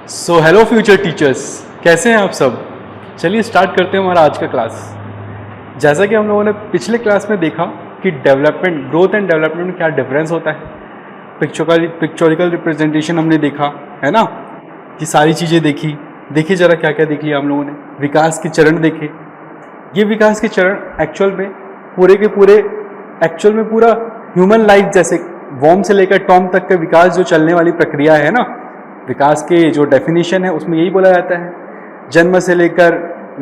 So hello future teachers, कैसे हैं आप सब। चलिए स्टार्ट करते हैं हमारा आज का क्लास। जैसा कि हम लोगों ने पिछले क्लास में देखा कि डेवलपमेंट, ग्रोथ एंड डेवलपमेंट में क्या डिफरेंस होता है। पिक्चोरिकल रिप्रेजेंटेशन हमने देखा है ना, कि सारी चीज़ें देखी। देखिए जरा क्या क्या देख लिया हम लोगों ने। विकास के चरण देखे। ये विकास के चरण एक्चुअल में पूरे के पूरे एक्चुअल में पूरा ह्यूमन लाइफ जैसे वॉर्म से लेकर टॉम तक का विकास जो चलने वाली प्रक्रिया है ना, विकास के जो डेफिनेशन है उसमें यही बोला जाता है, जन्म से लेकर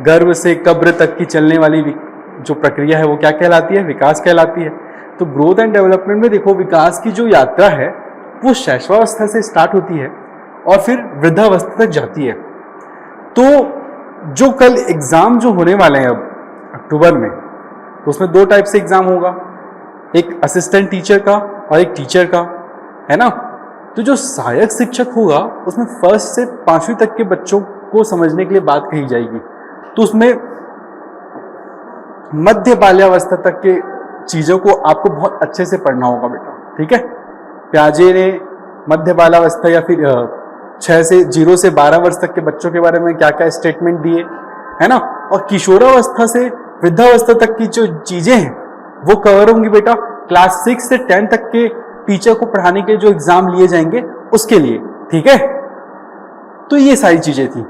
गर्भ से कब्र तक की चलने वाली जो प्रक्रिया है वो क्या कहलाती है, विकास कहलाती है। तो ग्रोथ एंड डेवलपमेंट में देखो, विकास की जो यात्रा है वो शैशवावस्था से स्टार्ट होती है और फिर वृद्धावस्था तक जाती है। तो जो कल एग्जाम जो होने वाले हैं अब अक्टूबर में, तो उसमें दो टाइप से एग्जाम होगा, एक असिस्टेंट टीचर का और एक टीचर का, है ना। तो जो सहायक शिक्षक होगा उसमें 1st से 5वीं तक के बच्चों को समझने के लिए बात कही जाएगी। तो उसमें मध्य बाल्यावस्था तक के चीजों को आपको बहुत अच्छे से पढ़ना होगा बेटा, ठीक है। प्याजे ने मध्य बाल्यावस्था या फिर 0 से 12 वर्ष तक के बच्चों के बारे में क्या क्या स्टेटमेंट दिए, है ना। और किशोरावस्था से वृद्धावस्था तक की जो चीजें हैं वो कवर होंगी बेटा क्लास 6 से 10 तक के टीचर को पढ़ाने के जो एग्जाम लिए जाएंगे उसके लिए, ठीक है। तो ये सारी चीजें थी।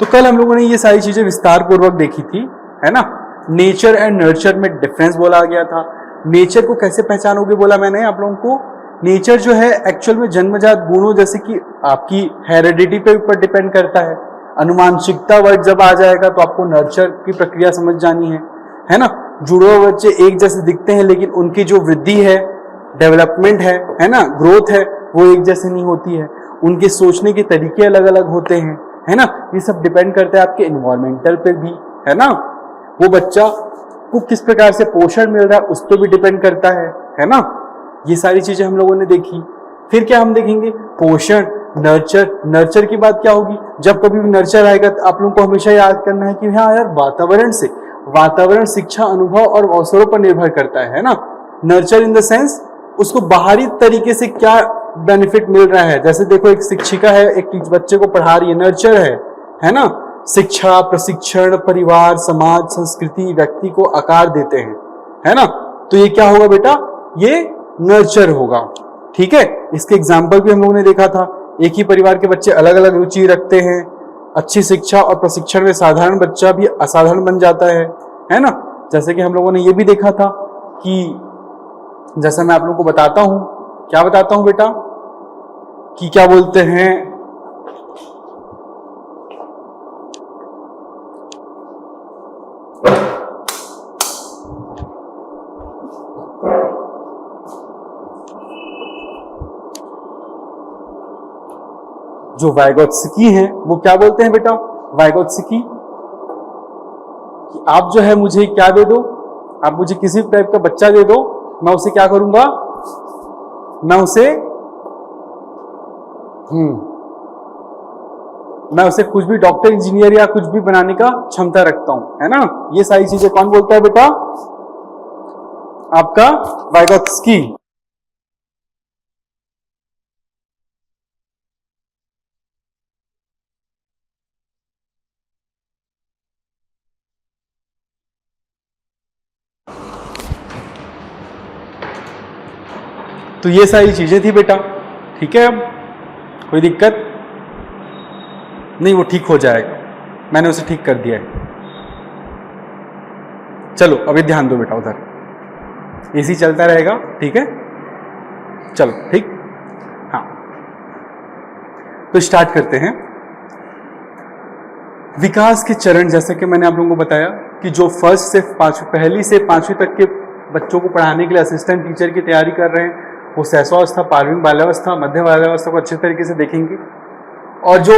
तो कल हम लोगों ने ये सारी चीजें विस्तार पूर्वक देखी थी, है ना। नेचर एंड नर्चर में डिफरेंस बोला गया था। नेचर को कैसे पहचानोगे बोला मैंने आप लोगों को। नेचर जो है एक्चुअल में जन्मजात गुणों जैसे कि आपकी हेरिडिटी पे ऊपर डिपेंड करता है। अनुमानशिकता वर्ड जब आ जाएगा तो आपको नर्चर की प्रक्रिया समझ जानी है ना। जुड़े हुए बच्चे एक जैसे दिखते हैं लेकिन उनकी जो वृद्धि है, डेवलपमेंट है ना, ग्रोथ है, वो एक जैसे नहीं होती है। उनके सोचने के तरीके अलग अलग होते हैं, है ना। ये सब डिपेंड करता है आपके इन्वायरमेंटल पे भी, है ना। वो बच्चा को किस प्रकार से पोषण मिल रहा है उस पर भी डिपेंड करता है ना। ये सारी चीजें हम लोगों ने देखी। फिर क्या हम देखेंगे, पोषण, नर्चर। नर्चर की बात क्या होगी, जब कभी भी नर्चर आएगा तो आप लोगों को हमेशा याद करना है कि हाँ यार, वातावरण शिक्षा अनुभव और अवसरों पर निर्भर करता है ना। नर्चर इन द सेंस उसको बाहरी तरीके से क्या बेनिफिट मिल रहा है। जैसे देखो, एक शिक्षिका है, एक बच्चे को पढ़ा रही है, नर्चर है ना। शिक्षा, प्रशिक्षण, परिवार, समाज, संस्कृति, व्यक्ति को आकार देते हैं, है ना। तो ये क्या होगा बेटा, ये नर्चर होगा, ठीक है। इसके एग्जाम्पल भी हम लोगों ने देखा था। एक ही परिवार के बच्चे अलग अलग रुचि रखते हैं। अच्छी शिक्षा और प्रशिक्षण में साधारण बच्चा भी असाधारण बन जाता है ना। जैसे कि हम लोगों ने ये भी देखा था कि जैसा मैं आप लोगों को बताता हूं, क्या बताता हूं बेटा, कि क्या बोलते हैं, जो वाइगोत्स्की हैं वो क्या बोलते हैं बेटा, वाइगोत्स्की, कि आप जो है मुझे क्या दे दो, आप मुझे किसी टाइप का बच्चा दे दो, मैं उसे क्या करूंगा, मैं उसे कुछ भी डॉक्टर, इंजीनियर या कुछ भी बनाने का क्षमता रखता हूं, है ना। ये सारी चीजें कौन बोलता है बेटा, आपका वाइगोत्स्की। तो ये सारी चीजें थी बेटा, ठीक है। अब कोई दिक्कत नहीं, वो ठीक हो जाएगा, मैंने उसे ठीक कर दिया है। चलो अभी ध्यान दो बेटा, उधर एसी चलता रहेगा, ठीक है। चलो ठीक, हाँ। तो स्टार्ट करते हैं। विकास के चरण, जैसे कि मैंने आप लोगों को बताया कि जो पहली से 5वीं तक के बच्चों को पढ़ाने के लिए असिस्टेंट टीचर की तैयारी कर रहे हैं, वो शैशवावस्था, प्रारंभिक बाल्यावस्था, मध्य बाल्यावस्था को अच्छे तरीके से देखेंगे। और जो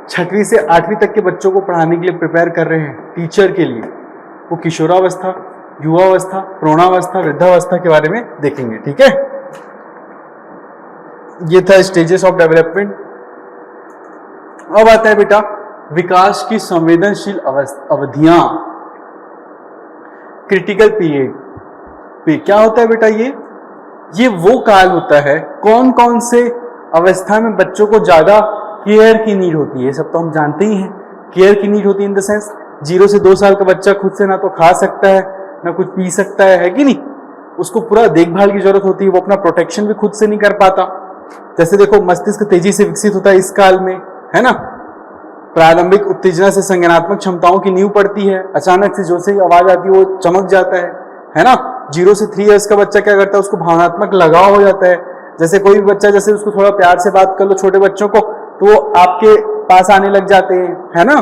6वीं से 8वीं तक के बच्चों को पढ़ाने के लिए प्रिपेयर कर रहे हैं टीचर के लिए, वो किशोरावस्था, युवावस्था, प्रौढ़ावस्था, वृद्धावस्था के बारे में देखेंगे, ठीक है। ये था स्टेजेस ऑफ डेवलपमेंट। अब आता है बेटा विकास की संवेदनशील अवधियां, क्रिटिकल पीरियड। क्या होता है बेटा, ये वो काल होता है, कौन कौन से अवस्था में बच्चों को ज्यादा केयर की नीड होती है, सब तो हम जानते ही हैं। केयर की नीड होती है इन द सेंस 0 से 2 साल का बच्चा खुद से ना तो खा सकता है ना कुछ पी सकता है कि नहीं, उसको पूरा देखभाल की जरूरत होती है, वो अपना प्रोटेक्शन भी खुद से नहीं कर पाता। जैसे देखो मस्तिष्क तेजी से विकसित होता है इस काल में, है ना। प्रारंभिक उत्तेजना से संज्ञानात्मक क्षमताओं की नींव पड़ती है, अचानक से जो से आवाज आती है वो चमक जाता है ना। 0 से 3 इयर्स का बच्चा क्या करता है, उसको भावनात्मक लगाव हो जाता है। जैसे कोई भी बच्चा, जैसे उसको थोड़ा प्यार से बात कर लो छोटे बच्चों को, तो वो आपके पास आने लग जाते हैं, है ना।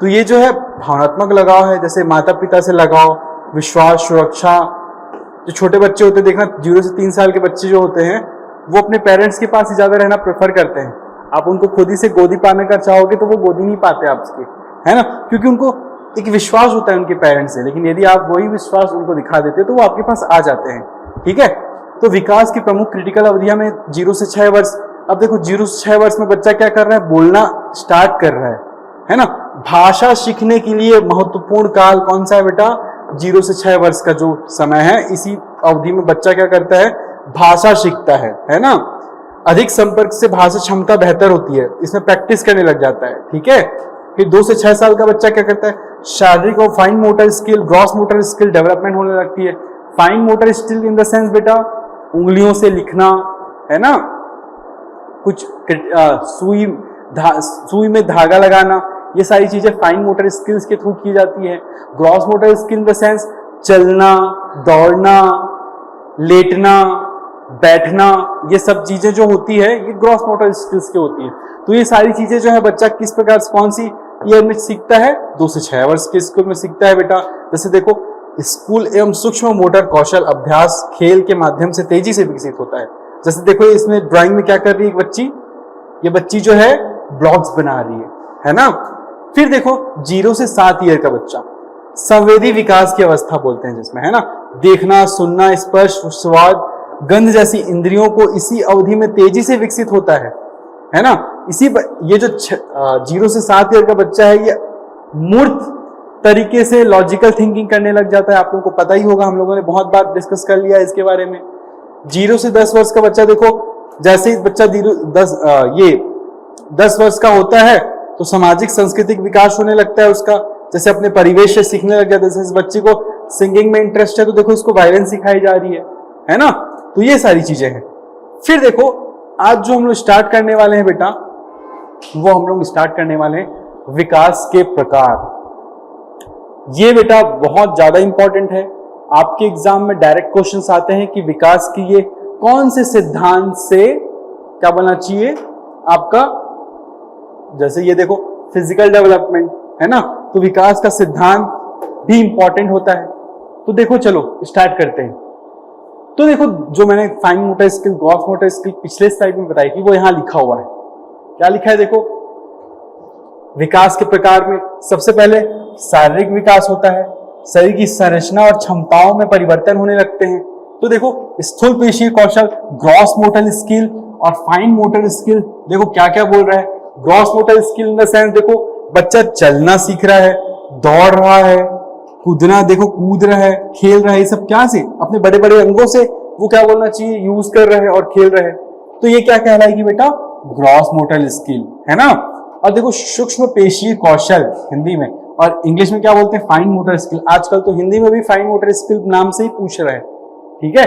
तो ये जो है भावनात्मक लगाव है, जैसे माता पिता से लगाव, विश्वास, सुरक्षा। जो छोटे बच्चे होते हैं, देखना 0 से 3 साल के बच्चे जो होते हैं वो अपने पेरेंट्स के पास ही ज्यादा रहना प्रेफर करते हैं। आप उनको खुद ही से गोदी पाने का चाहोगे तो वो गोदी नहीं पाते आपसे, है ना, क्योंकि उनको एक विश्वास होता है उनके पेरेंट्स से। लेकिन यदि आप वही विश्वास उनको दिखा देते हो तो वो आपके पास आ जाते हैं, ठीक है। तो विकास की प्रमुख क्रिटिकल अवधियां में 0 से 6 वर्ष। अब देखो 0 से 6 वर्ष में बच्चा क्या कर रहा है, बोलना स्टार्ट कर रहा है ना। भाषा सीखने के लिए महत्वपूर्ण काल कौन सा है बेटा, 0 से 6 वर्ष का जो समय है, इसी अवधि में बच्चा क्या करता है, भाषा सीखता है ना। अधिक संपर्क से भाषा क्षमता बेहतर होती है, इसमें प्रैक्टिस करने लग जाता है, ठीक है। फिर 2 से 6 साल का बच्चा क्या करता है, शारीरिक और fine motor skill, gross motor skill development होने लगती है। Fine motor skill in the sense बेटा उंगलियों से लिखना, है ना, कुछ सुई में धागा लगाना, ये सारी चीजें फाइन मोटर स्किल्स के थ्रू की जाती है। Gross motor skill in the sense चलना, दौड़ना, लेटना, बैठना, ये सब चीजें जो होती है ये ग्रॉस मोटर स्किल्स की होती है। तो ये सारी चीजें जो है बच्चा किस प्रकार से कौन सी ईयर में सीखता है, 2 से 6 वर्ष के स्कूल में सीखता है बेटा। जैसे देखो स्कूल एवं सूक्ष्म मोटर कौशल अभ्यास खेल के माध्यम से तेजी से विकसित होता है। जैसे देखो इसमें ड्राइंग में क्या कर रही है बच्ची, ये बच्ची जो है ब्लॉक्स बना रही है ना। फिर देखो 0 से 7 ईयर का बच्चा संवेदी विकास की अवस्था बोलते हैं जिसमें, है ना, देखना, सुनना, स्पर्श, स्वाद, गंध जैसी इंद्रियों को इसी अवधि में तेजी से विकसित होता है ना। ये जो 0 से 7 ईयर का बच्चा है ये मूर्त तरीके से लॉजिकल थिंकिंग करने लग जाता है। आप लोगों को पता ही होगा, हम लोगों ने बहुत बार डिस्कस कर लिया इसके बारे में। 0 से 10 वर्ष का बच्चा देखो, जैसे ही बच्चा 10 वर्ष का होता है तो सामाजिक सांस्कृतिक विकास होने लगता है उसका, जैसे अपने परिवेश से सीखने लग जाता है। जैसे इस बच्चे को सिंगिंग में इंटरेस्ट है तो देखो इसको वायलिन सिखाई जा रही है ना। तो ये सारी चीजें हैं। फिर देखो आज जो हम लोग स्टार्ट करने वाले हैं बेटा, वो हम लोग स्टार्ट करने वाले हैं विकास के प्रकार। ये बेटा बहुत ज्यादा इंपॉर्टेंट है, आपके एग्जाम में डायरेक्ट क्वेश्चंस आते हैं कि विकास की ये कौन से सिद्धांत से क्या बनना चाहिए आपका। जैसे ये देखो फिजिकल डेवलपमेंट है ना, तो विकास का सिद्धांत भी इंपॉर्टेंट होता है। तो देखो चलो स्टार्ट करते हैं। तो देखो जो मैंने fine motor skill, gross motor skill पिछले स्लाइड में बताई थी वो यहां लिखा हुआ है। क्या लिखा है देखो, विकास के प्रकार में सबसे पहले शारीरिक विकास होता है, शरीर की संरचना और क्षमताओं में परिवर्तन होने लगते हैं। तो देखो स्थूल पेशीय कौशल, ग्रॉस मोटर स्किल और फाइन मोटर स्किल, देखो क्या क्या बोल रहा है। Gross motor skill in the sense देखो बच्चा चलना सीख रहा है, दौड़ रहा है, कूदना, देखो कूद रहा है, खेल रहा है, ये सब क्या से अपने बड़े बड़े अंगों से वो क्या बोलना चाहिए यूज कर रहे हैं और खेल रहे हैं। तो ये क्या कहलाएगी बेटा, ग्रॉस मोटर स्किल, है ना। और देखो सूक्ष्म पेशीय कौशल हिंदी में, और इंग्लिश में क्या बोलते हैं, फाइन मोटर स्किल। आजकल तो हिंदी में भी फाइन मोटर स्किल नाम से ही पूछ रहे हैं, ठीक है,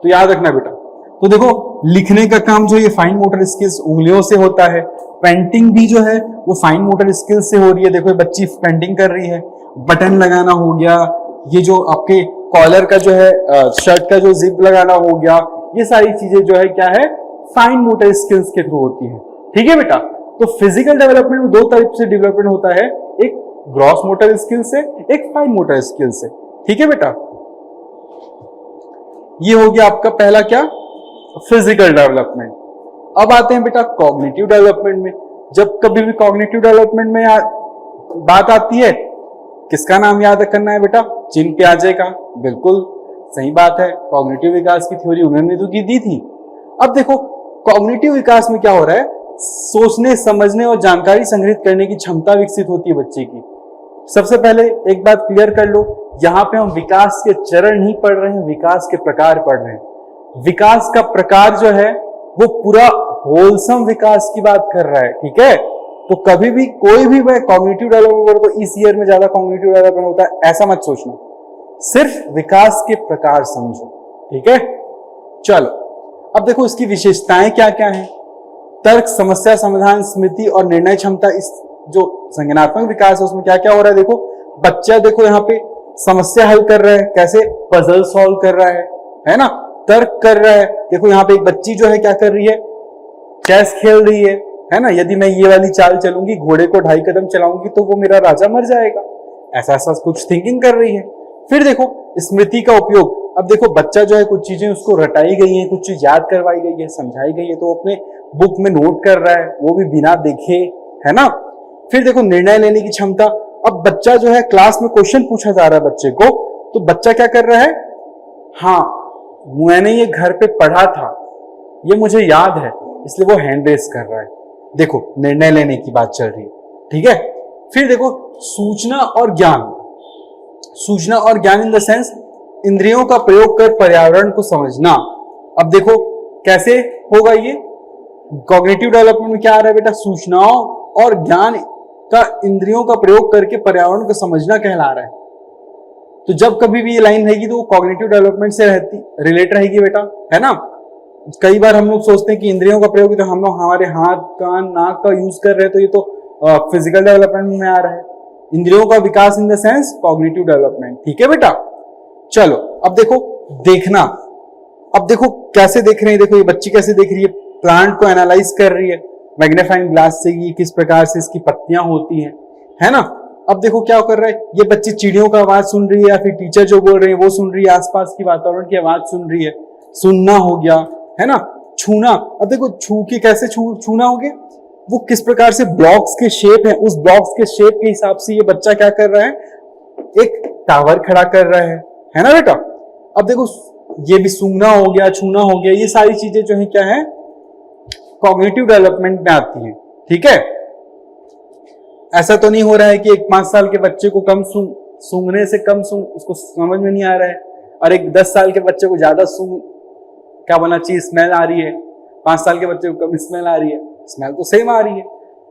तो याद रखना बेटा। तो देखो लिखने का काम जो ये फाइन मोटर स्किल्स उंगलियों से होता है। पेंटिंग भी जो है वो फाइन मोटर स्किल्स से हो रही है। देखो ये बच्ची पेंटिंग कर रही है, बटन लगाना हो गया, ये जो आपके कॉलर का जो है शर्ट का जो जिप लगाना हो गया, ये सारी चीजें जो है क्या है, फाइन मोटर स्किल्स के थ्रू होती है, ठीक है बेटा। तो फिजिकल डेवलपमेंट में 2 टाइप से डेवलपमेंट होता है, एक ग्रॉस मोटर स्किल से, एक फाइन मोटर स्किल से, ठीक है बेटा। ये हो गया आपका पहला क्या, फिजिकल डेवलपमेंट। अब आते हैं बेटा कॉग्निटिव डेवलपमेंट में। जब कभी भी कॉग्निटिव डेवलपमेंट में बात आती है, किसका नाम याद करना है बेटा, चिन पियाजे का। बिल्कुल सही बात है, कॉग्निटिव विकास की थ्योरी उन्होंने तो की दी थी। अब देखो कॉग्निटिव विकास में क्या हो रहा है, सोचने, समझने और जानकारी संग्रहित करने की क्षमता विकसित होती है बच्चे की। सबसे पहले एक बात क्लियर कर लो, यहाँ पे हम विकास के चरण नहीं पढ़ रहे हैं, विकास के प्रकार पढ़ रहे हैं। विकास का प्रकार जो है वो पूरा होलसम विकास की बात कर रहा है, ठीक है। तो कभी भी कोई भी मैं कॉग्निटिव डेवलपमेंट तो इस ईयर में ज्यादा कॉग्निटिव डेवलपमेंट होता है ऐसा मत सोचना, सिर्फ विकास के प्रकार समझो, ठीक है। चलो अब देखो इसकी विशेषताएं क्या क्या है। तर्क, समस्या समाधान, स्मृति और निर्णय क्षमता, इस जो संज्ञानात्मक विकास है उसमें क्या क्या हो रहा है। देखो बच्चा देखो यहाँ पे समस्या हल कर रहा है, कैसे पजल सॉल्व कर रहा है ना, तर्क कर रहा है। देखो यहाँ पे एक बच्ची जो है क्या कर रही है, चेस खेल रही है ना। यदि मैं ये वाली चाल चलूंगी, घोड़े को 2.5 कदम चलाऊंगी तो वो मेरा राजा मर जाएगा, ऐसा ऐसा कुछ थिंकिंग कर रही है। फिर देखो स्मृति का उपयोग। अब देखो बच्चा जो है कुछ चीजें उसको रटाई गई हैं, कुछ चीज याद करवाई गई है, समझाई गई है, तो अपने बुक में नोट कर रहा है, वो भी बिना देखे, है ना। फिर देखो निर्णय लेने की क्षमता। अब बच्चा जो है क्लास में क्वेश्चन पूछा जा रहा है बच्चे को, तो बच्चा क्या कर रहा है, हाँ मैंने ये घर पे पढ़ा था, ये मुझे याद है, इसलिए वो हैंड रेस कर रहा है। देखो निर्णय लेने की बात चल रही है, ठीक है। फिर देखो सूचना और ज्ञान। सूचना और ज्ञान इन द सेंस इंद्रियों का प्रयोग कर पर्यावरण को समझना। अब देखो कैसे होगा ये, कॉग्निटिव डेवलपमेंट में क्या आ रहा है बेटा, सूचनाओं और ज्ञान का इंद्रियों का प्रयोग करके पर्यावरण को समझना कहला रहा है। तो जब कभी भी ये लाइन रहेगी तो वो कॉग्निटिव डेवलपमेंट से रिलेट रहेगी बेटा, है ना। कई बार हम लोग सोचते हैं कि इंद्रियों का प्रयोग तो हम लोग हमारे हाथ, कान, नाक का यूज कर रहे हैं, तो ये तो फिजिकल डेवलपमेंट में आ रहा है। इंद्रियों का विकास in the sense cognitive development, ठीक है बेटा। चलो अब देखो देखना। अब देखो कैसे देख रहे हैं, देखो ये बच्ची कैसे देख रही है, प्लांट को एनालाइज कर रही है मैग्नीफाइंग ग्लास से, ये किस प्रकार से इसकी पत्तियां होती हैं, है ना। अब देखो क्या कर रहा है, ये बच्ची चिड़ियों का आवाज सुन रही है या फिर टीचर जो बोल रहे हैं वो सुन रही है, आसपास की वातावरण की आवाज सुन रही है, सुनना हो गया, है ना। छूना, अब देखो छू के कैसे छूना हो गया, वो किस प्रकार से ब्लॉक्स के शेप है, उस ब्लॉक्स के शेप के हिसाब से ये बच्चा क्या कर रहा है, एक टावर खड़ा कर रहा है ना बेटा। अब देखो ये भी सूंघना हो गया, छूना हो गया, ये सारी चीजें जो है क्या है, कॉग्निटिव डेवलपमेंट में आती है, ठीक है। ऐसा तो नहीं हो रहा है कि एक 5 साल के बच्चे को कम सूंघने से कम उसको समझ में नहीं आ रहा है, और एक 10 साल के बच्चे को ज्यादा क्या बोलना चाहिए, स्मेल आ रही है, 5 साल के बच्चे को कम स्मेल आ रही है, स्मेल तो सेम आ रही है।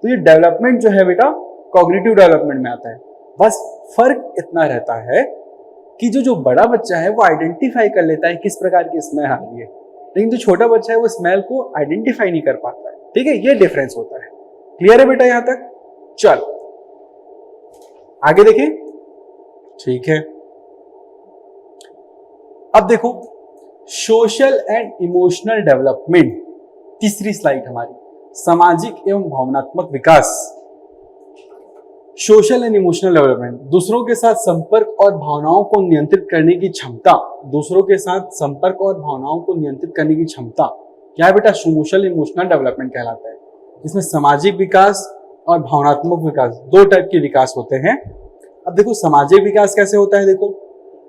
तो ये डेवलपमेंट जो है बेटा कॉग्निटिव डेवलपमेंट में आता है। बस फर्क इतना रहता है कि जो बड़ा बच्चा है वो आइडेंटिफाई कर लेता है किस प्रकार की स्मेल आ रही है, लेकिन जो छोटा बच्चा है वो स्मेल को आइडेंटिफाई नहीं कर पाता है, ठीक है। ये डिफरेंस होता है। क्लियर है बेटा यहां तक। चल आगे देखें, ठीक है। अब देखो सोशल एंड इमोशनल डेवलपमेंट, तीसरी स्लाइड हमारी, सामाजिक एवं भावनात्मक विकास। सोशल एंड इमोशनल डेवलपमेंट, दूसरों के साथ संपर्क और भावनाओं को नियंत्रित करने की क्षमता। दूसरों के साथ संपर्क और भावनाओं को नियंत्रित करने की क्षमता क्या है बेटा, सोशल इमोशनल डेवलपमेंट कहलाता है। इसमें सामाजिक विकास और भावनात्मक विकास, 2 टाइप के विकास होते हैं। अब देखो सामाजिक विकास कैसे होता है, देखो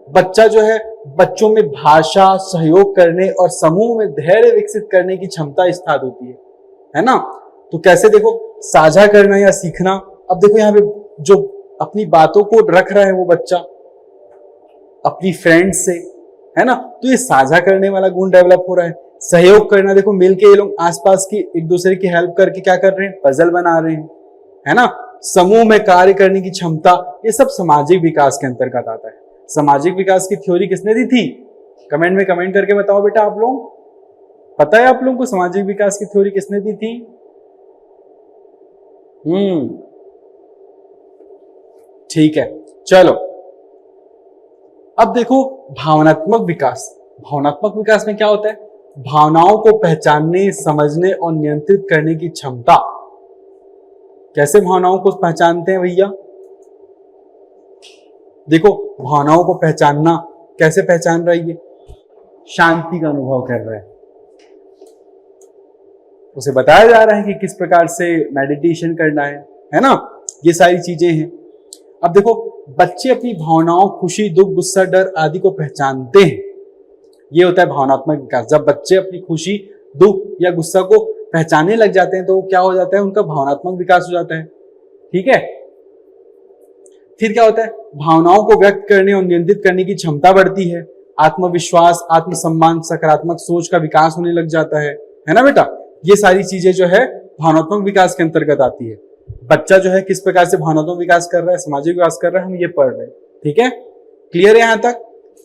बच्चा जो है, बच्चों में भाषा, सहयोग करने और समूह में धैर्य विकसित करने की क्षमता स्थापित होती है ना। तो कैसे, देखो साझा करना या सीखना। अब देखो यहाँ पे जो अपनी बातों को रख रहा है वो बच्चा अपनी फ्रेंड्स से, है ना, तो ये साझा करने वाला गुण डेवलप हो रहा है। सहयोग करना, देखो मिलके ये लोग आसपास की एक दूसरे की हेल्प करके क्या कर रहे हैं, पजल बना रहे हैं, है ना। समूह में कार्य करने की क्षमता, ये सब सामाजिक विकास के अंतर्गत आता है। सामाजिक विकास की थ्योरी किसने दी थी, कमेंट में कमेंट करके बताओ बेटा। आप लोग पता है आप लोगों को सामाजिक विकास की थ्योरी किसने दी थी? ठीक है, चलो अब देखो भावनात्मक विकास। भावनात्मक विकास में क्या होता है, भावनाओं को पहचानने, समझने और नियंत्रित करने की क्षमता। कैसे भावनाओं को पहचानते हैं भैया, देखो भावनाओं को पहचानना, कैसे पहचान रहा है, ये शांति का अनुभव कर रहा है, उसे बताया जा रहा है कि किस प्रकार से मेडिटेशन करना है ना, ये सारी चीजें हैं। अब देखो बच्चे अपनी भावनाओं, खुशी, दुख, गुस्सा, डर आदि को पहचानते हैं, ये होता है भावनात्मक विकास। जब बच्चे अपनी खुशी, दुख या गुस्सा को पहचानने लग जाते हैं तो क्या हो जाता है, उनका भावनात्मक विकास हो जाता है, ठीक है। फिर क्या होता है, भावनाओं को व्यक्त करने और नियंत्रित करने की क्षमता बढ़ती है। आत्मविश्वास, आत्मसम्मान, सकारात्मक सोच का विकास होने लग जाता है ना बेटा। ये सारी चीजें जो है भावनात्मक विकास के अंतर्गत आती है। बच्चा जो है किस प्रकार से भावनात्मक विकास कर रहा है, सामाजिक विकास कर रहा है, हम ये पढ़ रहे हैं। ठीक है, क्लियर है यहां तक?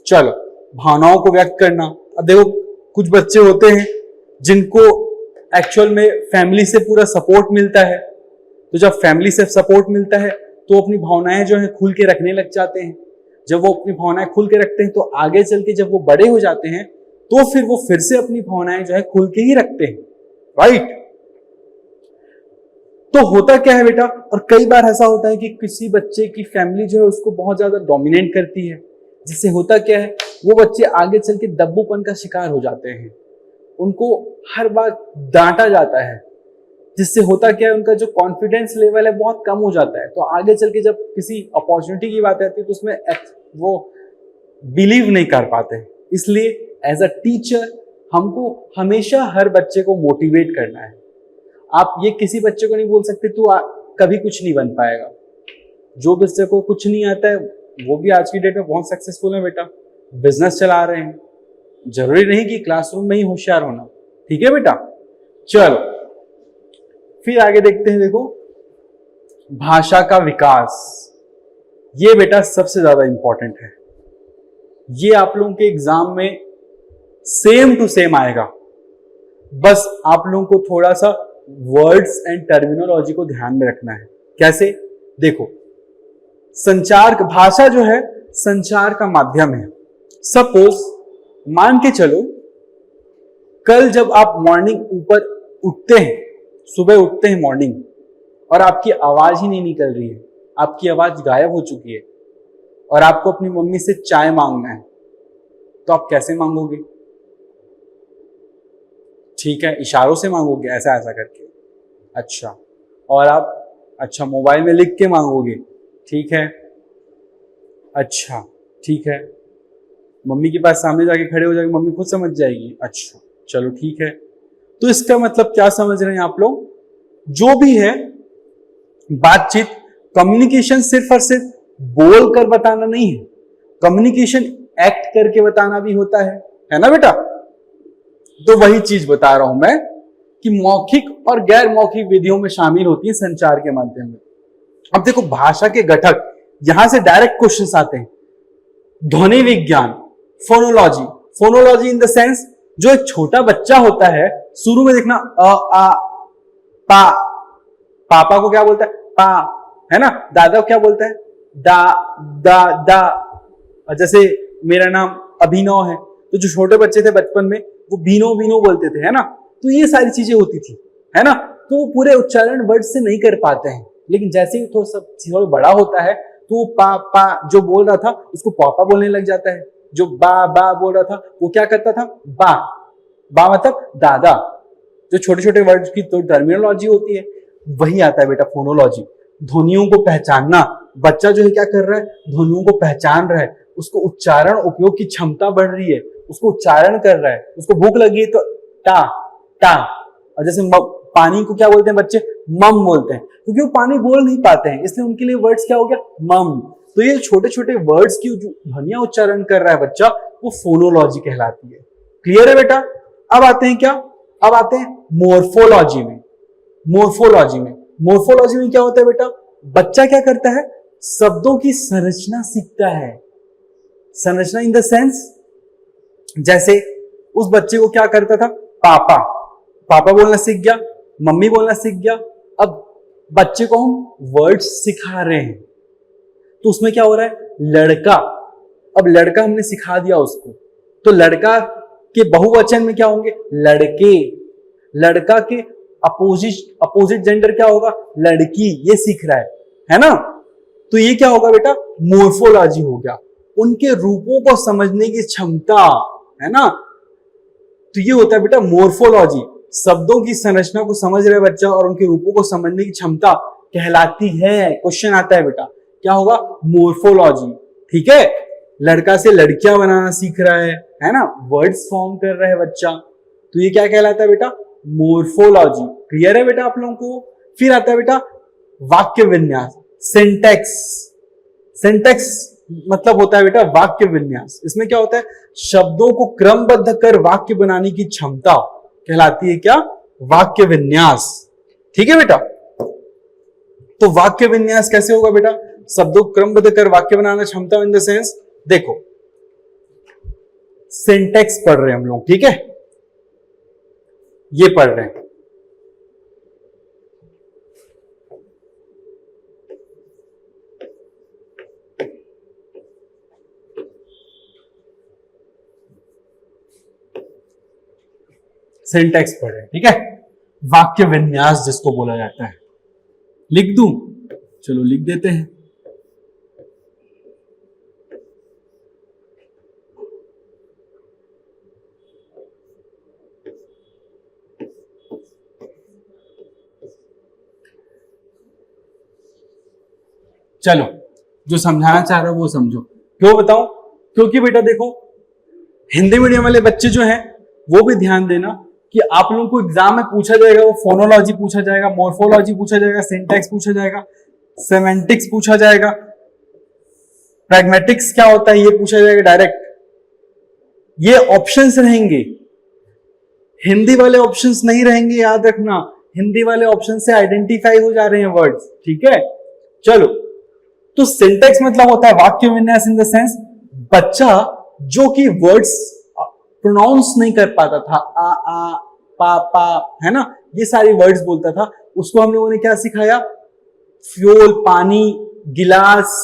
चलो, भावनाओं को व्यक्त करना। अब देखो, कुछ बच्चे होते हैं जिनको एक्चुअल में फैमिली से पूरा सपोर्ट मिलता है, तो जब फैमिली से सपोर्ट मिलता है तो अपनी भावनाएं जो है खुल के रखने लग जाते हैं। जब वो अपनी भावनाएं खुल के रखते हैं तो आगे चल के जब वो बड़े हो जाते हैं तो फिर वो फिर से अपनी भावनाएं जो है खुल के ही रखते हैं। राइट? तो होता क्या है बेटा, और कई बार ऐसा होता है कि किसी बच्चे की फैमिली जो है उसको बहुत ज्यादा डोमिनेट करती है, जिससे होता क्या है, वो बच्चे आगे चल के दब्बूपन का शिकार हो जाते हैं। उनको हर बार डांटा जाता है, जिससे होता क्या है, उनका जो कॉन्फिडेंस लेवल है बहुत कम हो जाता है। तो आगे चल के जब किसी अपॉर्चुनिटी की बात आती है तो उसमें वो बिलीव नहीं कर पाते। इसलिए एज अ टीचर हमको हमेशा हर बच्चे को मोटिवेट करना है। आप ये किसी बच्चे को नहीं बोल सकते तू कभी कुछ नहीं बन पाएगा। जो बच्चे को कुछ नहीं आता है वो भी आज की डेट में बहुत सक्सेसफुल है बेटा, बिजनेस चला रहे हैं। जरूरी नहीं कि क्लासरूम में ही होशियार होना। ठीक है बेटा? चलो फिर आगे देखते हैं। देखो, भाषा का विकास, ये बेटा सबसे ज्यादा इंपॉर्टेंट है। ये आप लोगों के एग्जाम में सेम टू सेम आएगा, बस आप लोगों को थोड़ा सा वर्ड्स एंड टर्मिनोलॉजी को ध्यान में रखना है। कैसे? देखो, संचार, भाषा जो है संचार का माध्यम है। सपोज मान के चलो, कल जब आप मॉर्निंग ऊपर उठते हैं, सुबह उठते हैं मॉर्निंग, और आपकी आवाज ही नहीं निकल रही है, आपकी आवाज गायब हो चुकी है, और आपको अपनी मम्मी से चाय मांगना है, तो आप कैसे मांगोगे? ठीक है, इशारों से मांगोगे, ऐसा ऐसा करके। अच्छा, और आप अच्छा मोबाइल में लिख के मांगोगे। ठीक है, अच्छा ठीक है, मम्मी के पास सामने जाके खड़े हो जाएगी, मम्मी खुद समझ जाएगी। अच्छा चलो ठीक है। तो इसका मतलब क्या समझ रहे हैं आप लोग? जो भी है बातचीत, कम्युनिकेशन सिर्फ और सिर्फ बोल कर बताना नहीं है, कम्युनिकेशन एक्ट करके बताना भी होता है ना बेटा? तो वही चीज बता रहा हूं मैं कि मौखिक और गैर मौखिक विधियों में शामिल होती है संचार के माध्यम में। अब देखो, भाषा के घटक, यहां से डायरेक्ट क्वेश्चंस आते हैं। ध्वनि विज्ञान, phonology. Phonology in the sense, जो एक छोटा बच्चा होता है, शुरू में देखना अ आ पा, पापा को क्या बोलता है? पा, है ना? दादा को क्या बोलता है? दा दा दा। और जैसे मेरा नाम अभिनव है, तो जो छोटे बच्चे थे बचपन में वो बीनो बीनो बोलते थे, है ना? तो ये सारी चीजें होती थी, है ना? तो वो पूरे उच्चारण वर्ड से नहीं कर पाते हैं, लेकिन जैसे ही थोड़ा बड़ा होता है तो वो पा पा जो बोल रहा था उसको पापा बोलने लग जाता है। जो बा बा बोल रहा था वो क्या करता था? बा। बा मतलब दादा। जो छोटे छोटे वर्ड्स की तो टर्मिनोलॉजी होती है, वही आता है बेटा फोनोलॉजी। ध्वनियों को पहचानना, बच्चा जो है क्या कर रहा है? ध्वनियों को पहचान रहा है, उसको उच्चारण उपयोग की क्षमता बढ़ रही है, उसको उच्चारण कर रहा है। उसको भूख लगी है तो टा टा। और जैसे पानी को क्या बोलते हैं बच्चे? मम बोलते हैं, क्योंकि वो पानी बोल नहीं पाते हैं, इसलिए उनके लिए वर्ड्स क्या हो गया? मम। तो ये छोटे छोटे वर्ड्स की जो ध्वनियां उच्चारण कर रहा है बच्चा, वो फोनोलॉजी कहलाती है। क्लियर है बेटा? अब आते हैं क्या? अब आते हैं मोर्फोलॉजी में। मोर्फोलॉजी में क्या होता है बेटा? बच्चा क्या करता है? शब्दों की संरचना सीखता है। संरचना इन द सेंस, जैसे उस बच्चे को क्या करता था? पापा, पापा बोलना सीख गया, मम्मी बोलना सीख गया। अब बच्चे को हम वर्ड्स सिखा रहे हैं, तो उसमें क्या हो रहा है? लड़का। अब लड़का हमने सिखा दिया उसको, तो लड़का के बहुवचन में क्या होंगे? लड़के। लड़का के अपोजिट जेंडर क्या होगा? लड़की। ये सीख रहा है ना? तो ये क्या होगा बेटा? मोर्फोलॉजी हो गया, उनके रूपों को समझने की क्षमता, है ना? तो ये होता है बेटा मोर्फोलॉजी। शब्दों की संरचना को समझ रहे बच्चा और उनके रूपों को समझने की क्षमता कहलाती है। क्वेश्चन आता है बेटा, क्या होगा? मोर्फोलॉजी। ठीक है, लड़का से लड़कियां बनाना सीख रहा है ना? वर्ड्स फॉर्म कर रहा है बच्चा, तो ये क्या कहलाता है बेटा? मोर्फोलॉजी। क्लियर है बेटा आप लोगों को? फिर आता है बेटा वाक्य विन्यास, सिंटैक्स। सिंटैक्स मतलब होता है बेटा वाक्य विन्यास। इसमें क्या होता है? शब्दों को क्रमबद्ध कर वाक्य बनाने की क्षमता कहलाती है क्या? वाक्य विन्यास। ठीक है बेटा, तो वाक्य विन्यास कैसे होगा बेटा? शब्दों को क्रमबद्ध कर वाक्य बनाना क्षमता इन द सेंस, देखो सिंटेक्स पढ़ रहे हैं हम लोग, ठीक है, ये पढ़ रहे हैं। सिंटेक्स पढ़ रहे हैं, ठीक है। वाक्य विन्यास जिसको बोला जाता है, लिख दूं? चलो लिख देते हैं। चलो, जो समझाना चाह रहा हूं वो समझो। क्यों बताऊं? क्योंकि बेटा देखो, हिंदी मीडियम वाले बच्चे जो हैं वो भी ध्यान देना कि आप लोगों को एग्जाम में पूछा जाएगा, वो फोनोलॉजी पूछा जाएगा, मॉर्फोलॉजी पूछा जाएगा, सिंटैक्स पूछा जाएगा, सेमेंटिक्स पूछा जाएगा, प्रैग्मेटिक्स क्या होता है ये पूछा जाएगा डायरेक्ट। ये ऑप्शंस रहेंगे, हिंदी वाले ऑप्शंस नहीं रहेंगे, याद रखना। हिंदी वाले ऑप्शन से आइडेंटिफाई हो जा रहे हैं वर्ड्स, ठीक है। चलो, तो सिंटैक्स मतलब होता है वाक्य विन्यास इन द सेंस बच्चा जो कि वर्ड्स प्रोनाउंस नहीं कर पाता था, आ पा है ना, ये सारी वर्ड्स बोलता था, उसको हम लोगों ने क्या सिखाया? फ्यूल, पानी, गिलास,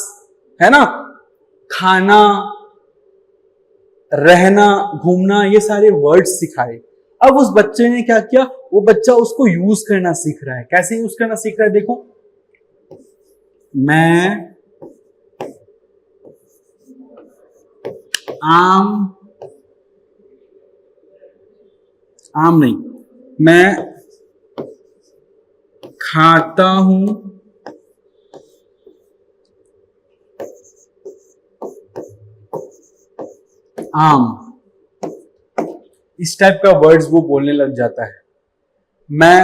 है ना, खाना, रहना, घूमना, ये सारे वर्ड्स सिखाए। अब उस बच्चे ने क्या किया? वो बच्चा उसको यूज करना सीख रहा है। कैसे यूज करना सीख रहा है? देखो, मैं आम नहीं, मैं खाता हूं आम, इस टाइप का वर्ड्स वो बोलने लग जाता है। मैं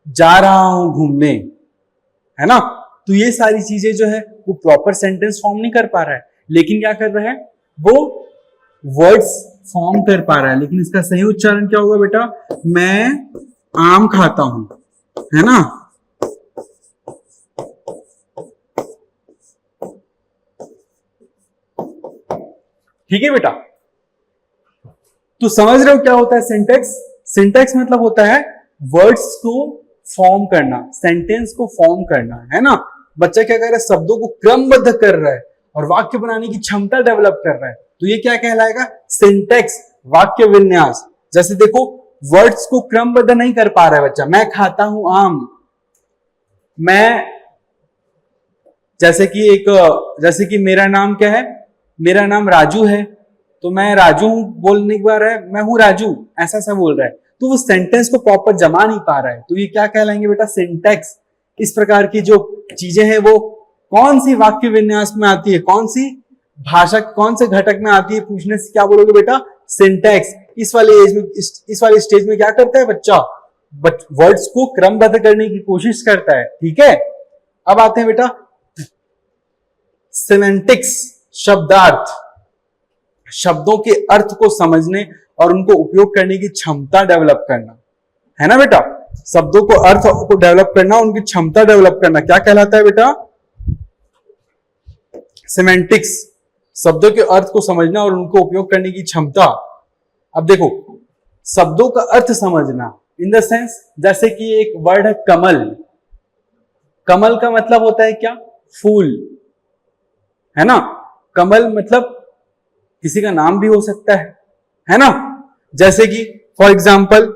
जा रहा हूं घूमने, है ना, तो ये सारी चीजें जो है वो प्रॉपर सेंटेंस फॉर्म नहीं कर पा रहा है, लेकिन क्या कर रहा है? वो वर्ड्स फॉर्म कर पा रहा है। लेकिन इसका सही उच्चारण क्या होगा बेटा? मैं आम खाता हूं, है ना। ठीक है बेटा, तो समझ रहे हो क्या होता है सिंटेक्स? सिंटेक्स मतलब होता है वर्ड्स को फॉर्म करना, सेंटेंस को फॉर्म करना, है ना। बच्चा क्या कर रहा है? शब्दों को क्रमबद्ध कर रहा है और वाक्य बनाने की क्षमता डेवलप कर रहा है, तो ये क्या कहलाएगा? सिंटेक्स, वाक्य विन्यास। जैसे देखो, वर्ड्स को क्रमबद्ध नहीं कर पा रहा है बच्चा। मैं खाता हूं आम, मैं, जैसे कि मेरा नाम क्या है? मेरा नाम राजू है, तो मैं राजू बोलने के बाद है मैं हूं राजू, ऐसा सा बोल रहा है, तो वो सेंटेंस को प्रॉपर जमा नहीं पा रहा है, तो ये क्या कहलाएंगे बेटा? सिंटेक्स। इस प्रकार की जो चीजें हैं वो कौन सी वाक्य विन्यास में आती है, कौन सी भाषा, कौन से घटक में आती है, पूछने से क्या बोलोगे बेटा? सिंटेक्स। इस वाले एज में, इस वाले स्टेज में क्या करता है बच्चा? वर्ड्स को क्रमबद्ध करने की कोशिश करता है, ठीक है। अब आते हैं बेटा सेमेंटिक्स, शब्दार्थ, शब्दों के अर्थ को समझने और उनको उपयोग करने की क्षमता डेवलप करना, है ना बेटा। शब्दों को अर्थ को डेवलप करना, उनकी क्षमता डेवलप करना, क्या कहलाता है बेटा? सेमेंटिक्स, शब्दों के अर्थ को समझना और उनको उपयोग करने की क्षमता। अब देखो, शब्दों का अर्थ समझना इन द सेंस, जैसे कि एक वर्ड है कमल। कमल का मतलब होता है क्या? फूल, है ना। कमल मतलब किसी का नाम भी हो सकता है ना। जैसे कि फॉर एग्जाम्पल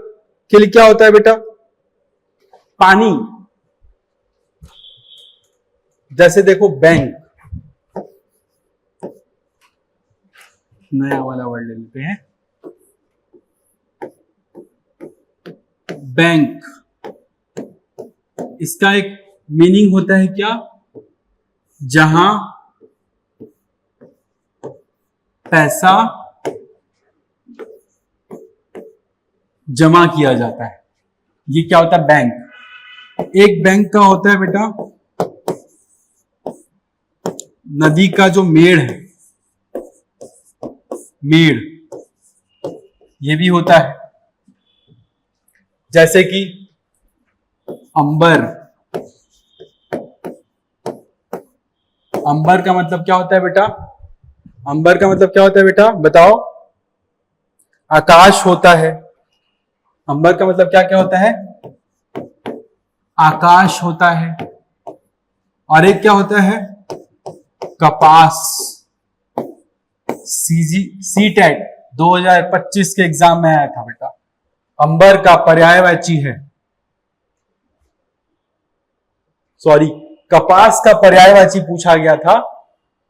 के लिए क्या होता है बेटा? पानी। जैसे देखो बैंक, नया वाला वर्ड ले लेते हैं, बैंक। इसका एक मीनिंग होता है क्या? जहां पैसा जमा किया जाता है, ये क्या होता है? बैंक। एक बैंक का होता है बेटा नदी का जो मेढ़ है, मेढ़, ये भी होता है। जैसे कि अंबर। अंबर का मतलब क्या होता है बेटा? अंबर का मतलब क्या होता है बेटा, बताओ? आकाश होता है। अंबर का मतलब क्या क्या होता है? आकाश होता है। और एक क्या होता है? कपास। सी टेट 2025 के एग्जाम में आया था बेटा। अंबर का पर्यायवाची है, सॉरी, कपास का पर्यायवाची पूछा गया था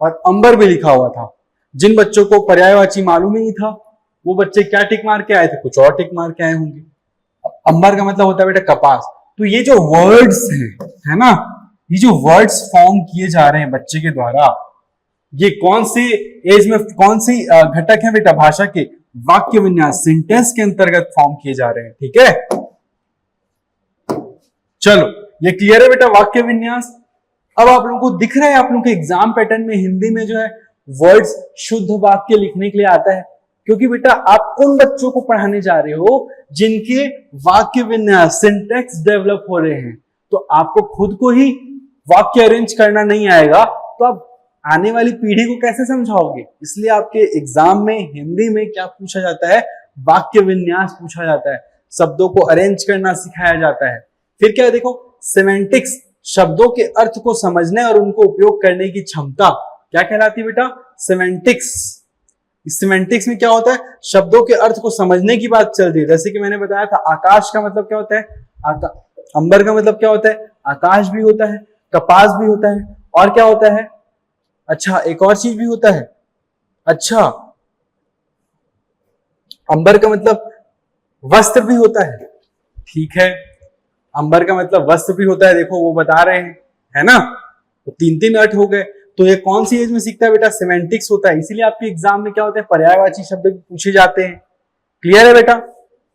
और अंबर भी लिखा हुआ था। जिन बच्चों को पर्यायवाची मालूम ही नहीं था वो बच्चे क्या टिक मार के आए थे? कुछ और टिक मार के आए होंगे। अंबर का मतलब होता है बेटा कपास। तो ये जो वर्ड्स है ना, ये जो वर्ड्स फॉर्म किए जा रहे हैं बच्चे के द्वारा, ये कौन सी एज में कौन सी घटक है बेटा? भाषा के वाक्य विन्यास, सिंटेंस के अंतर्गत फॉर्म किए जा रहे हैं। ठीक है, चलो ये क्लियर है बेटा वाक्य विन्यास। अब आप लोगों को दिख रहा है, आप लोगों के एग्जाम पैटर्न में हिंदी में जो है वर्ड्स शुद्ध वाक्य लिखने के लिए आता है, क्योंकि बेटा आप उन बच्चों को पढ़ाने जा रहे हो जिनके वाक्य विन्यास, सिंटेक्स डेवलप हो रहे हैं। तो आपको खुद को ही वाक्य अरेंज करना नहीं आएगा तो आप आने वाली पीढ़ी को कैसे समझाओगे? इसलिए आपके एग्जाम में हिंदी में क्या पूछा जाता है? वाक्य विन्यास पूछा जाता है, शब्दों को अरेंज करना सिखाया जाता है। फिर क्या है देखो, सेमेंटिक्स, शब्दों के अर्थ को समझने और उनको उपयोग करने की क्षमता क्या कहलाती है बेटा? सेमेंटिक्स। सिमेंटिक्स में क्या होता है? शब्दों के अर्थ को समझने की बात चल रही है। जैसे कि मैंने बताया था, आकाश का मतलब क्या होता है? अंबर का मतलब क्या होता है? आकाश भी होता है, कपास भी होता है, और क्या होता है? अच्छा, एक और चीज भी होता है। अच्छा, अंबर का मतलब वस्त्र भी होता है। ठीक है, अंबर का मतलब वस्त्र भी होता है, देखो वो बता रहे हैं, है ना? तो तीन तीन अर्थ हो गए। तो ये कौन सी एज में सीखता है बेटा? सिमेंटिक्स होता है। इसीलिए आपके एग्जाम में क्या होता है? पर्यायवाची शब्द भी पूछे जाते हैं। क्लियर है बेटा?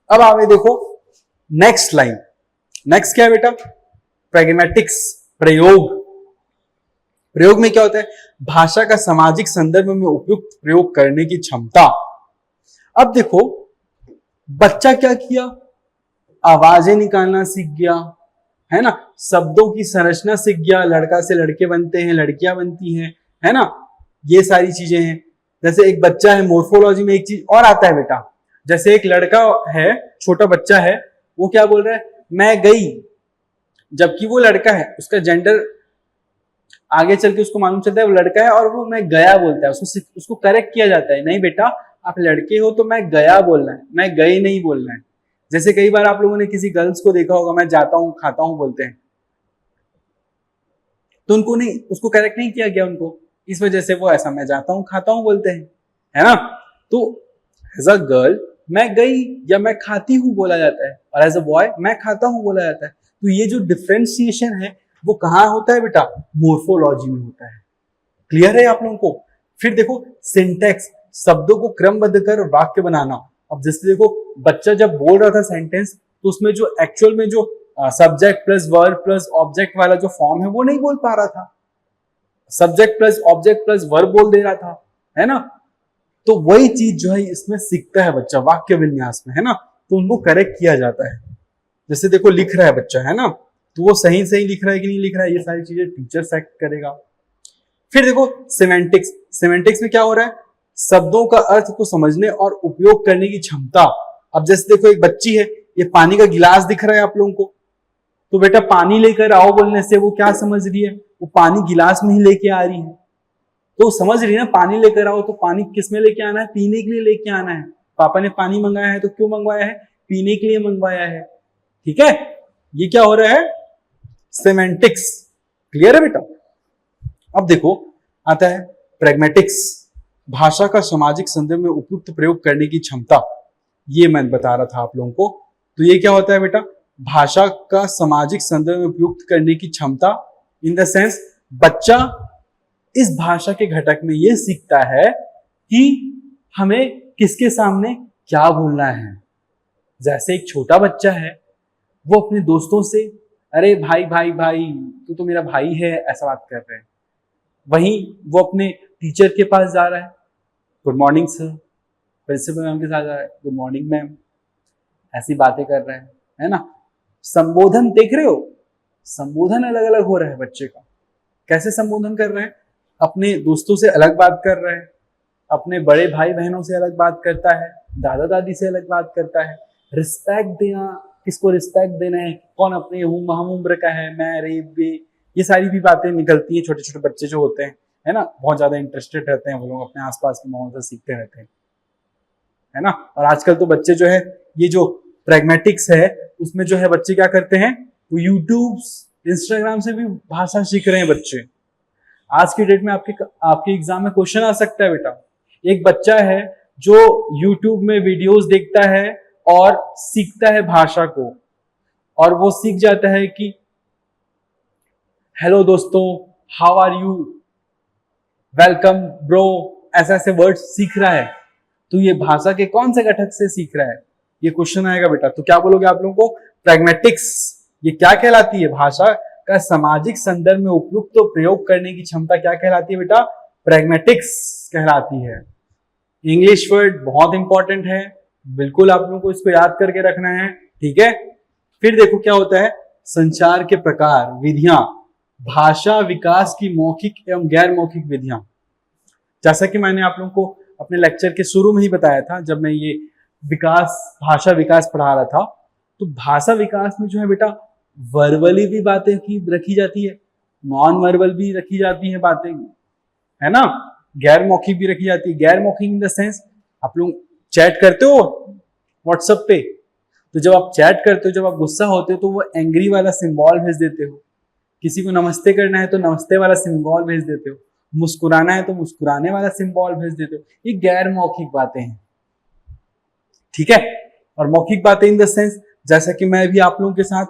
अब आगे देखो नेक्स्ट लाइन। नेक्स्ट क्या है बेटा? प्रैग्मेटिक्स, प्रयोग। प्रयोग में क्या होता है? भाषा का सामाजिक संदर्भ में उपयुक्त प्रयोग करने की क्षमता। अब देखो बच्चा क्या किया? आवाजें निकालना सीख गया, है ना? शब्दों की संरचना सीख गया, लड़का से लड़के बनते हैं, लड़कियां बनती हैं, है ना? ये सारी चीजें हैं। जैसे एक बच्चा है, मोर्फोलॉजी में एक चीज और आता है बेटा। जैसे एक लड़का है, छोटा बच्चा है, वो क्या बोल रहा है? मैं गई, जबकि वो लड़का है, उसका जेंडर आगे चल के उसको मालूम चलता है वो लड़का है और वो मैं गया बोलता है। उसको करेक्ट किया जाता है, नहीं बेटा आप लड़के हो तो मैं गया बोलना है, मैं गई नहीं बोलना है। जैसे कई बार आप लोगों ने किसी गर्ल्स को देखा होगा, मैं जाता हूं खाता हूं बोलते हैं, तो उनको नहीं, उसको करेक्ट नहीं किया गया उनको, इस वजह से वो ऐसा मैं जाता हूं खाता हूं बोलते हैं, है ना? तो एज अ गर्ल मैं गई या मैं खाती हूं बोला जाता है, और एज अ बॉय मैं खाता हूं बोला जाता है। तो ये जो डिफ्रेंसिएशन है वो कहाँ होता है बेटा? मोर्फोलॉजी में होता है। क्लियर है आप लोगों को? फिर देखो सिंटेक्स, शब्दों को क्रमबद्ध कर वाक्य बनाना। अब जैसे देखो बच्चा जब बोल रहा था सेंटेंस, तो उसमें जो एक्चुअल में जो subject plus verb plus object वाला जो फॉर्म है वो नहीं बोल पा रहा था, subject plus object plus verb बोल दे रहा था, है ना? तो वही चीज जो है इसमें सीखता है बच्चा वाक्य विन्यास में, है ना? तो उनको करेक्ट किया जाता है। जैसे देखो लिख रहा है बच्चा, है ना? तो वो सही सही लिख रहा है कि नहीं लिख रहा है, ये सारी चीजें टीचर सेट करेगा। फिर देखो सिमेंटिक्स, सिमेंटिक्स में क्या हो रहा है? शब्दों का अर्थ को समझने और उपयोग करने की क्षमता। अब जैसे देखो एक बच्ची है, ये पानी का गिलास दिख रहा है आप लोगों को, तो बेटा पानी लेकर आओ बोलने से वो क्या समझ रही है? वो पानी गिलास में ही लेके आ रही है, तो समझ रही है ना, पानी लेकर आओ तो पानी किस में लेके आना है? पीने के लिए लेके आना है। पापा ने पानी मंगाया है तो क्यों मंगवाया है? पीने के लिए मंगवाया है। ठीक है, ये क्या हो रहा है? सेमेंटिक्स। क्लियर है बेटा? अब देखो आता है प्रैग्मेटिक्स, भाषा का सामाजिक संदर्भ में उपयुक्त प्रयोग करने की क्षमता। ये मैं बता रहा था आप लोगों को। तो ये क्या होता है बेटा? भाषा का सामाजिक संदर्भ में उपयुक्त करने की क्षमता, इन द सेंस बच्चा इस भाषा के घटक में ये सीखता है कि हमें किसके सामने क्या बोलना है। जैसे एक छोटा बच्चा है, वो अपने दोस्तों से अरे भाई भाई भाई तू तो मेरा भाई है ऐसा बात कर रहे हैं। वहीं वो अपने टीचर के पास जा रहा है, good morning sir, principal ma'am के साथ जा रहा है, गुड मॉर्निंग मैम, ऐसी बातें कर रहे हैं। है ना। संबोधन देख रहे हो, संबोधन अलग अलग हो रहा है बच्चे का। कैसे संबोधन कर रहे हैं, अपने दोस्तों से अलग बात कर रहे हैं, अपने बड़े भाई बहनों से अलग बात करता है, दादा दादी से अलग बात करता है। रिस्पेक्ट देना, किसको रिस्पेक्ट देना है, कौन अपने हम उम्र का है, मैं रे बे, ये सारी भी बातें निकलती है। छोटे छोटे बच्चे जो होते हैं, है ना, बहुत ज्यादा इंटरेस्टेड रहते हैं वो लोग, अपने आसपास के माहौल से सीखते रहते हैं, है ना। और आजकल तो बच्चे जो है, ये जो प्रैग्मेटिक्स है उसमें जो है बच्चे क्या करते हैं, वो यूट्यूब इंस्टाग्राम से भी भाषा सीख रहे हैं बच्चे। आज की डेट में आपके एग्जाम में क्वेश्चन आ सकता है बेटा, एक बच्चा है जो यूट्यूब में वीडियोस देखता है और सीखता है भाषा को, और वो सीख जाता है कि हेलो दोस्तों, how are you, welcome bro, ऐसे ऐसे वर्ड्स सीख रहा है। तो ये भाषा के कौन से घटक से सीख रहा है, ये क्वेश्चन आएगा बेटा। तो क्या बोलोगे आप लोगों को, प्रैग्मेटिक्स ये क्या कहलाती है, भाषा का सामाजिक संदर्भ में उपयुक्त तो प्रयोग करने की क्षमता क्या कहलाती है बेटा, प्रैग्मेटिक्स कहलाती है। इंग्लिश वर्ड बहुत इंपॉर्टेंट है, बिल्कुल आप लोगों को इसको याद करके रखना है, ठीक है। फिर देखो क्या होता है, संचार के प्रकार, विधियां, भाषा विकास की मौखिक एवं गैर मौखिक विधियां। जैसा कि मैंने आप लोगों को अपने लेक्चर के शुरू में ही बताया था, जब मैं ये भाषा विकास पढ़ा रहा था, तो भाषा विकास में जो है बेटा वर्बली भी बातें की रखी जाती है, नॉन वर्बल भी रखी जाती है बातें, है ना, गैर मौखिक भी रखी जाती है। गैर मौखिक इन द सेंस, आप लोग चैट करते हो व्हाट्सएप पे, तो जब आप चैट करते हो, जब आप गुस्सा होते हो तो वो एंग्री वाला सिंबल भेज देते हो, किसी को नमस्ते करना है तो नमस्ते वाला सिंबल भेज देते हो, मुस्कुराना है तो मुस्कुराने वाला सिंबल भेज देते हो। ये गैर मौखिक बातें हैं, ठीक है। और मौखिक बातें इन द सेंस, जैसा कि मैं भी आप लोगों के साथ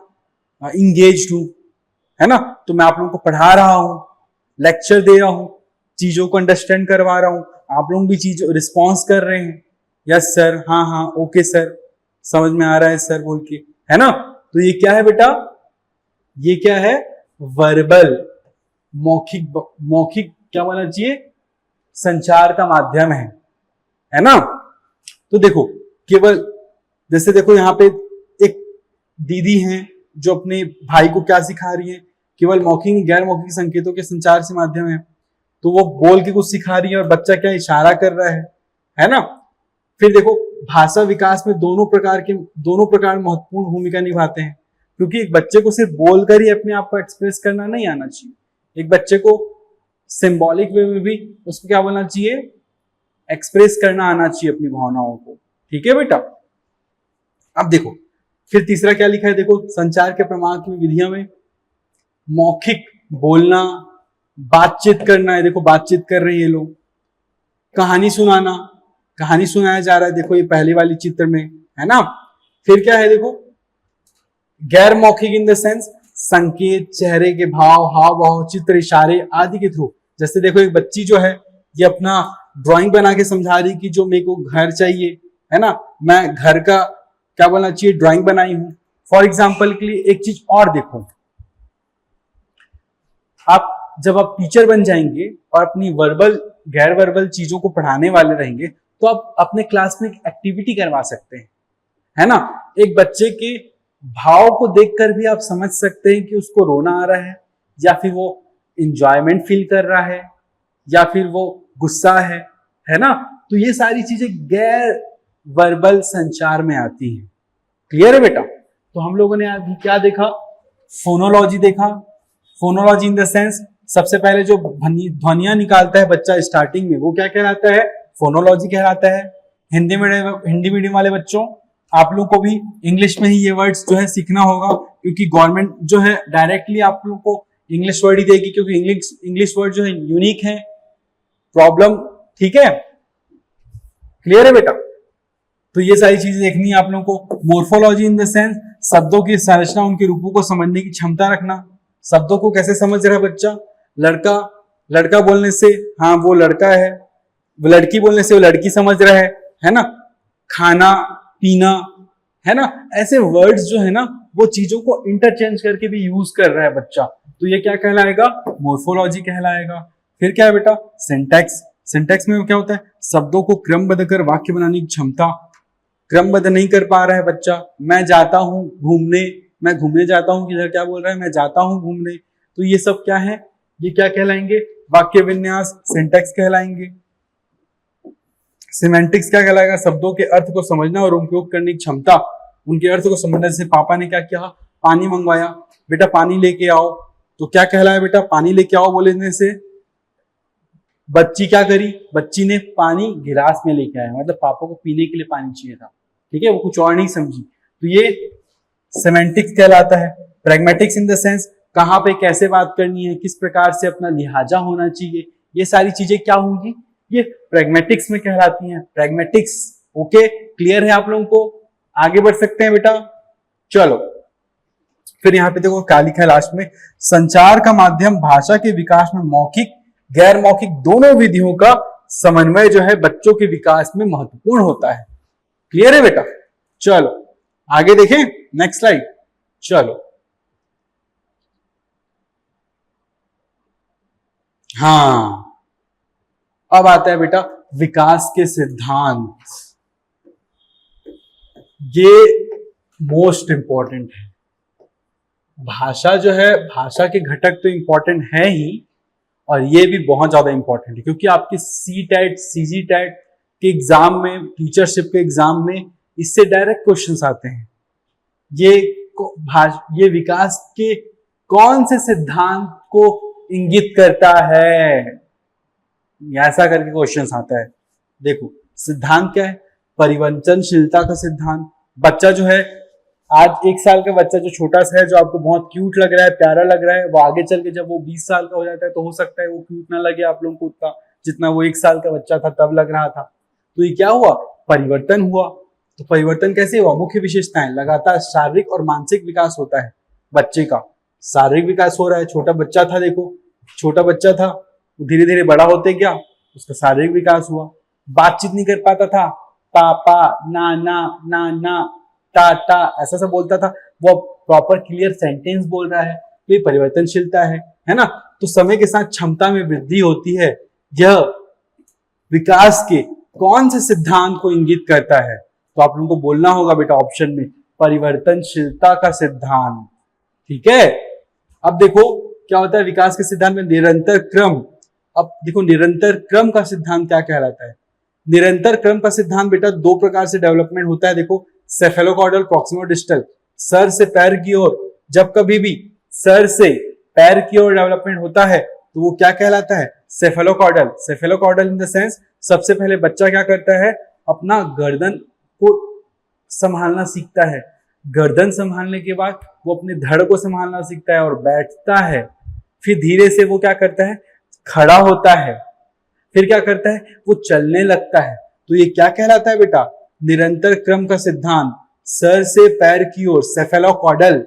इंगेज्ड हूं, है ना, तो मैं आप लोगों को पढ़ा रहा हूं, लेक्चर दे रहा हूं, चीजों को अंडरस्टैंड करवा रहा हूं, आप लोग भी चीज रिस्पॉन्स कर रहे हैं, यस सर, हाँ हाँ ओके सर, समझ में आ रहा है सर बोल के, है ना। तो ये क्या है बेटा, ये क्या है, वर्बल, मौखिक क्या बोलना चाहिए, संचार का माध्यम है ना। तो देखो, केवल जैसे देखो यहाँ पे एक दीदी हैं जो अपने भाई को क्या सिखा रही है, केवल मौखिक गैर मौखिक संकेतों के संचार से माध्यम है, तो वो बोल के कुछ सिखा रही है और बच्चा क्या इशारा कर रहा है ना। फिर देखो, भाषा विकास में दोनों प्रकार महत्वपूर्ण भूमिका निभाते हैं, क्योंकि एक बच्चे को सिर्फ बोलकर ही अपने आप को एक्सप्रेस करना नहीं आना चाहिए, एक बच्चे को सिंबॉलिक वे में भी उसको क्या बोलना चाहिए, एक्सप्रेस करना आना चाहिए अपनी भावनाओं को, ठीक है बेटा। अब देखो फिर तीसरा क्या लिखा है, देखो संचार के प्रमाण की विधियों में मौखिक बोलना, बातचीत करना है, देखो बातचीत कर रहे हैं ये लोग, कहानी सुनाना, कहानी सुनाया जा रहा है, देखो ये पहले वाली चित्र में, है ना। फिर क्या है, देखो गैर मौखिक इन द सेंस, संकेत, चेहरे के भाव, हाव भाव, चित्र, इशारे आदि के थ्रू। जैसे देखो एक बच्ची जो है ये अपना ड्राइंग बना के समझा रही कि जो मेरे को घर चाहिए, है ना, मैं घर का क्या बोलना चाहिए, ड्राइंग बनाई हूं। फॉर एग्जाम्पल के लिए एक चीज और देखो, आप जब आप टीचर बन जाएंगे और अपनी वर्बल गैर वर्बल चीजों को पढ़ाने वाले रहेंगे, तो आप अपने क्लास में एक एक्टिविटी करवा सकते हैं, है ना। एक बच्चे के भाव को देखकर भी आप समझ सकते हैं कि उसको रोना आ रहा है, या फिर वो इंजॉयमेंट फील कर रहा है, या फिर वो गुस्सा है ना। तो ये सारी चीजें गैर वर्बल संचार में आती हैं। क्लियर है बेटा। तो हम लोगों ने अभी क्या देखा, फोनोलॉजी देखा। फोनोलॉजी इन द सेंस, सबसे पहले जो ध्वनियां निकालता है बच्चा स्टार्टिंग में, वो क्या कहलाता है, फोनोलॉजी कहलाता है। हिंदी मीडियम वाले बच्चों, आप लोग को भी इंग्लिश में ही ये वर्ड्स जो है सीखना होगा, क्योंकि गवर्नमेंट जो है डायरेक्टली आप लोग को इंग्लिश वर्ड ही देगी, क्योंकि इंग्लिश वर्ड जो है यूनिक है, प्रॉब्लम, ठीक है। क्लियर है बेटा। तो ये सारी चीजें देखनी है आप लोगों को। मोर्फोलॉजी इन द सेंस, शब्दों की संरचना, उनके रूपों को समझने की क्षमता रखना। शब्दों को कैसे समझ रहा है बच्चा, लड़का बोलने से हाँ वो लड़का है, वो लड़की बोलने से वो लड़की समझ रहा है ना। खाना पीना, है ना, ऐसे वर्ड्स जो है ना वो चीजों को इंटरचेंज करके भी यूज कर रहा है बच्चा, तो ये क्या कहलाएगा, मोर्फोलॉजी कहलाएगा। फिर क्या है बेटा, सिंटैक्स। सिंटैक्स में क्या होता है, शब्दों को क्रमबद्ध कर वाक्य बनाने की क्षमता, क्रमबद्ध नहीं कर पा रहा है बच्चा। मैं जाता हूं घूमने, मैं घूमने जाता हूं, किधर क्या बोल रहा है, मैं जाता हूं घूमने। तो ये सब क्या है, ये क्या कहलाएंगे, वाक्य विन्यास, सिंटैक्स कहलाएंगे। सिमेंटिक्स क्या कहलाएगा, शब्दों के अर्थ को समझना और उपयोग करने की क्षमता, उनके अर्थ को समझना। जैसे पापा ने क्या किया, पानी मंगवाया, बेटा पानी लेके आओ, तो क्या कहलाया बेटा, पानी लेके आओ बोलने से बच्ची क्या करी, बच्ची ने पानी गिलास में लेके आया, मतलब पापा को पीने के लिए पानी चाहिए था, ठीक है, वो कुछ और नहीं समझी। तो ये सेमेंटिक्स कहलाता है। प्रैग्मेटिक्स इन द सेंस, कहां पे कैसे बात करनी है, किस प्रकार से अपना लिहाजा होना चाहिए, ये सारी चीजें क्या होंगी, ये प्रैग्मेटिक्स में कहलाती हैं। प्रैग्मेटिक्स, ओके, क्लियर है आप लोगों को, आगे बढ़ सकते हैं बेटा। चलो फिर यहाँ पे देखो क्या लिखा है लास्ट में, संचार का माध्यम भाषा के विकास में मौखिक गैर मौखिक दोनों विधियों का समन्वय जो है बच्चों के विकास में महत्वपूर्ण होता है। क्लियर है बेटा। चलो आगे देखें, नेक्स्ट स्लाइड। चलो हाँ, अब आता है बेटा विकास के सिद्धांत। ये मोस्ट इंपॉर्टेंट है। भाषा जो है, भाषा के घटक तो इंपॉर्टेंट है ही, और ये भी बहुत ज्यादा इंपॉर्टेंट है, क्योंकि आपके सी टेट सीजी टेट के एग्जाम में, टीचरशिप के एग्जाम में इससे डायरेक्ट क्वेश्चंस आते हैं। ये विकास के कौन से सिद्धांत को इंगित करता है, ऐसा करके क्वेश्चंस आता है। देखो सिद्धांत क्या है, परिवर्तनशीलता का सिद्धांत। बच्चा जो है, आज 1 साल का बच्चा जो छोटा सा है, जो आपको बहुत क्यूट लग रहा है, प्यारा लग रहा है, वो आगे चल के जब वो 20 साल का हो जाता है तो हो सकता है वो क्यूट ना लगे आप लोगों को उतना, जितना वो 1 साल का बच्चा था तब लग रहा था। तो ये क्या हुआ, परिवर्तन हुआ। तो परिवर्तन कैसे हुआ, मुख्य विशेषताएं, लगातार शारीरिक और मानसिक विकास होता है बच्चे का। शारीरिक विकास हो रहा है, छोटा बच्चा था, देखो छोटा बच्चा था, धीरे धीरे बड़ा होते गया, उसका शारीरिक विकास हुआ। बातचीत नहीं कर पाता था, पापा नाना नाना टाटा ऐसा सब बोलता था, वो प्रॉपर क्लियर सेंटेंस बोल रहा है, तो ये परिवर्तनशीलता है ना। तो समय के साथ क्षमता में वृद्धि होती है। यह विकास के कौन से सिद्धांत को इंगित करता है, तो आप लोगों को बोलना होगा बेटा ऑप्शन में, परिवर्तनशीलता का सिद्धांत। ठीक है, अब देखो क्या होता है विकास के सिद्धांत में, निरंतर क्रम। अब देखो निरंतर क्रम का सिद्धांत क्या कहलाता है। निरंतर क्रम का सिद्धांत बेटा 2 प्रकार से डेवलपमेंट होता है। देखो सेफेलोकॉर्डल, प्रॉक्सिमोडिस्टल, सर से पैर की ओर, जब कभी भी सर से पैर की ओर डेवलपमेंट होता है तो वो क्या कहलाता है, सेफेलोकॉर्डल। सेफेलोकॉर्डल इन द सेंस, सबसे पहले बच्चा क्या करता है, अपना गर्दन को संभालना सीखता है। गर्दन संभालने के बाद वो अपने धड़ को संभालना सीखता है और बैठता है। फिर धीरे से वो क्या करता है, खड़ा होता है। फिर क्या करता है, वो चलने लगता है। तो ये क्या कहलाता है बेटा, निरंतर क्रम का सिद्धांत, सर से पैर की ओर, सेफेलोकॉर्डल।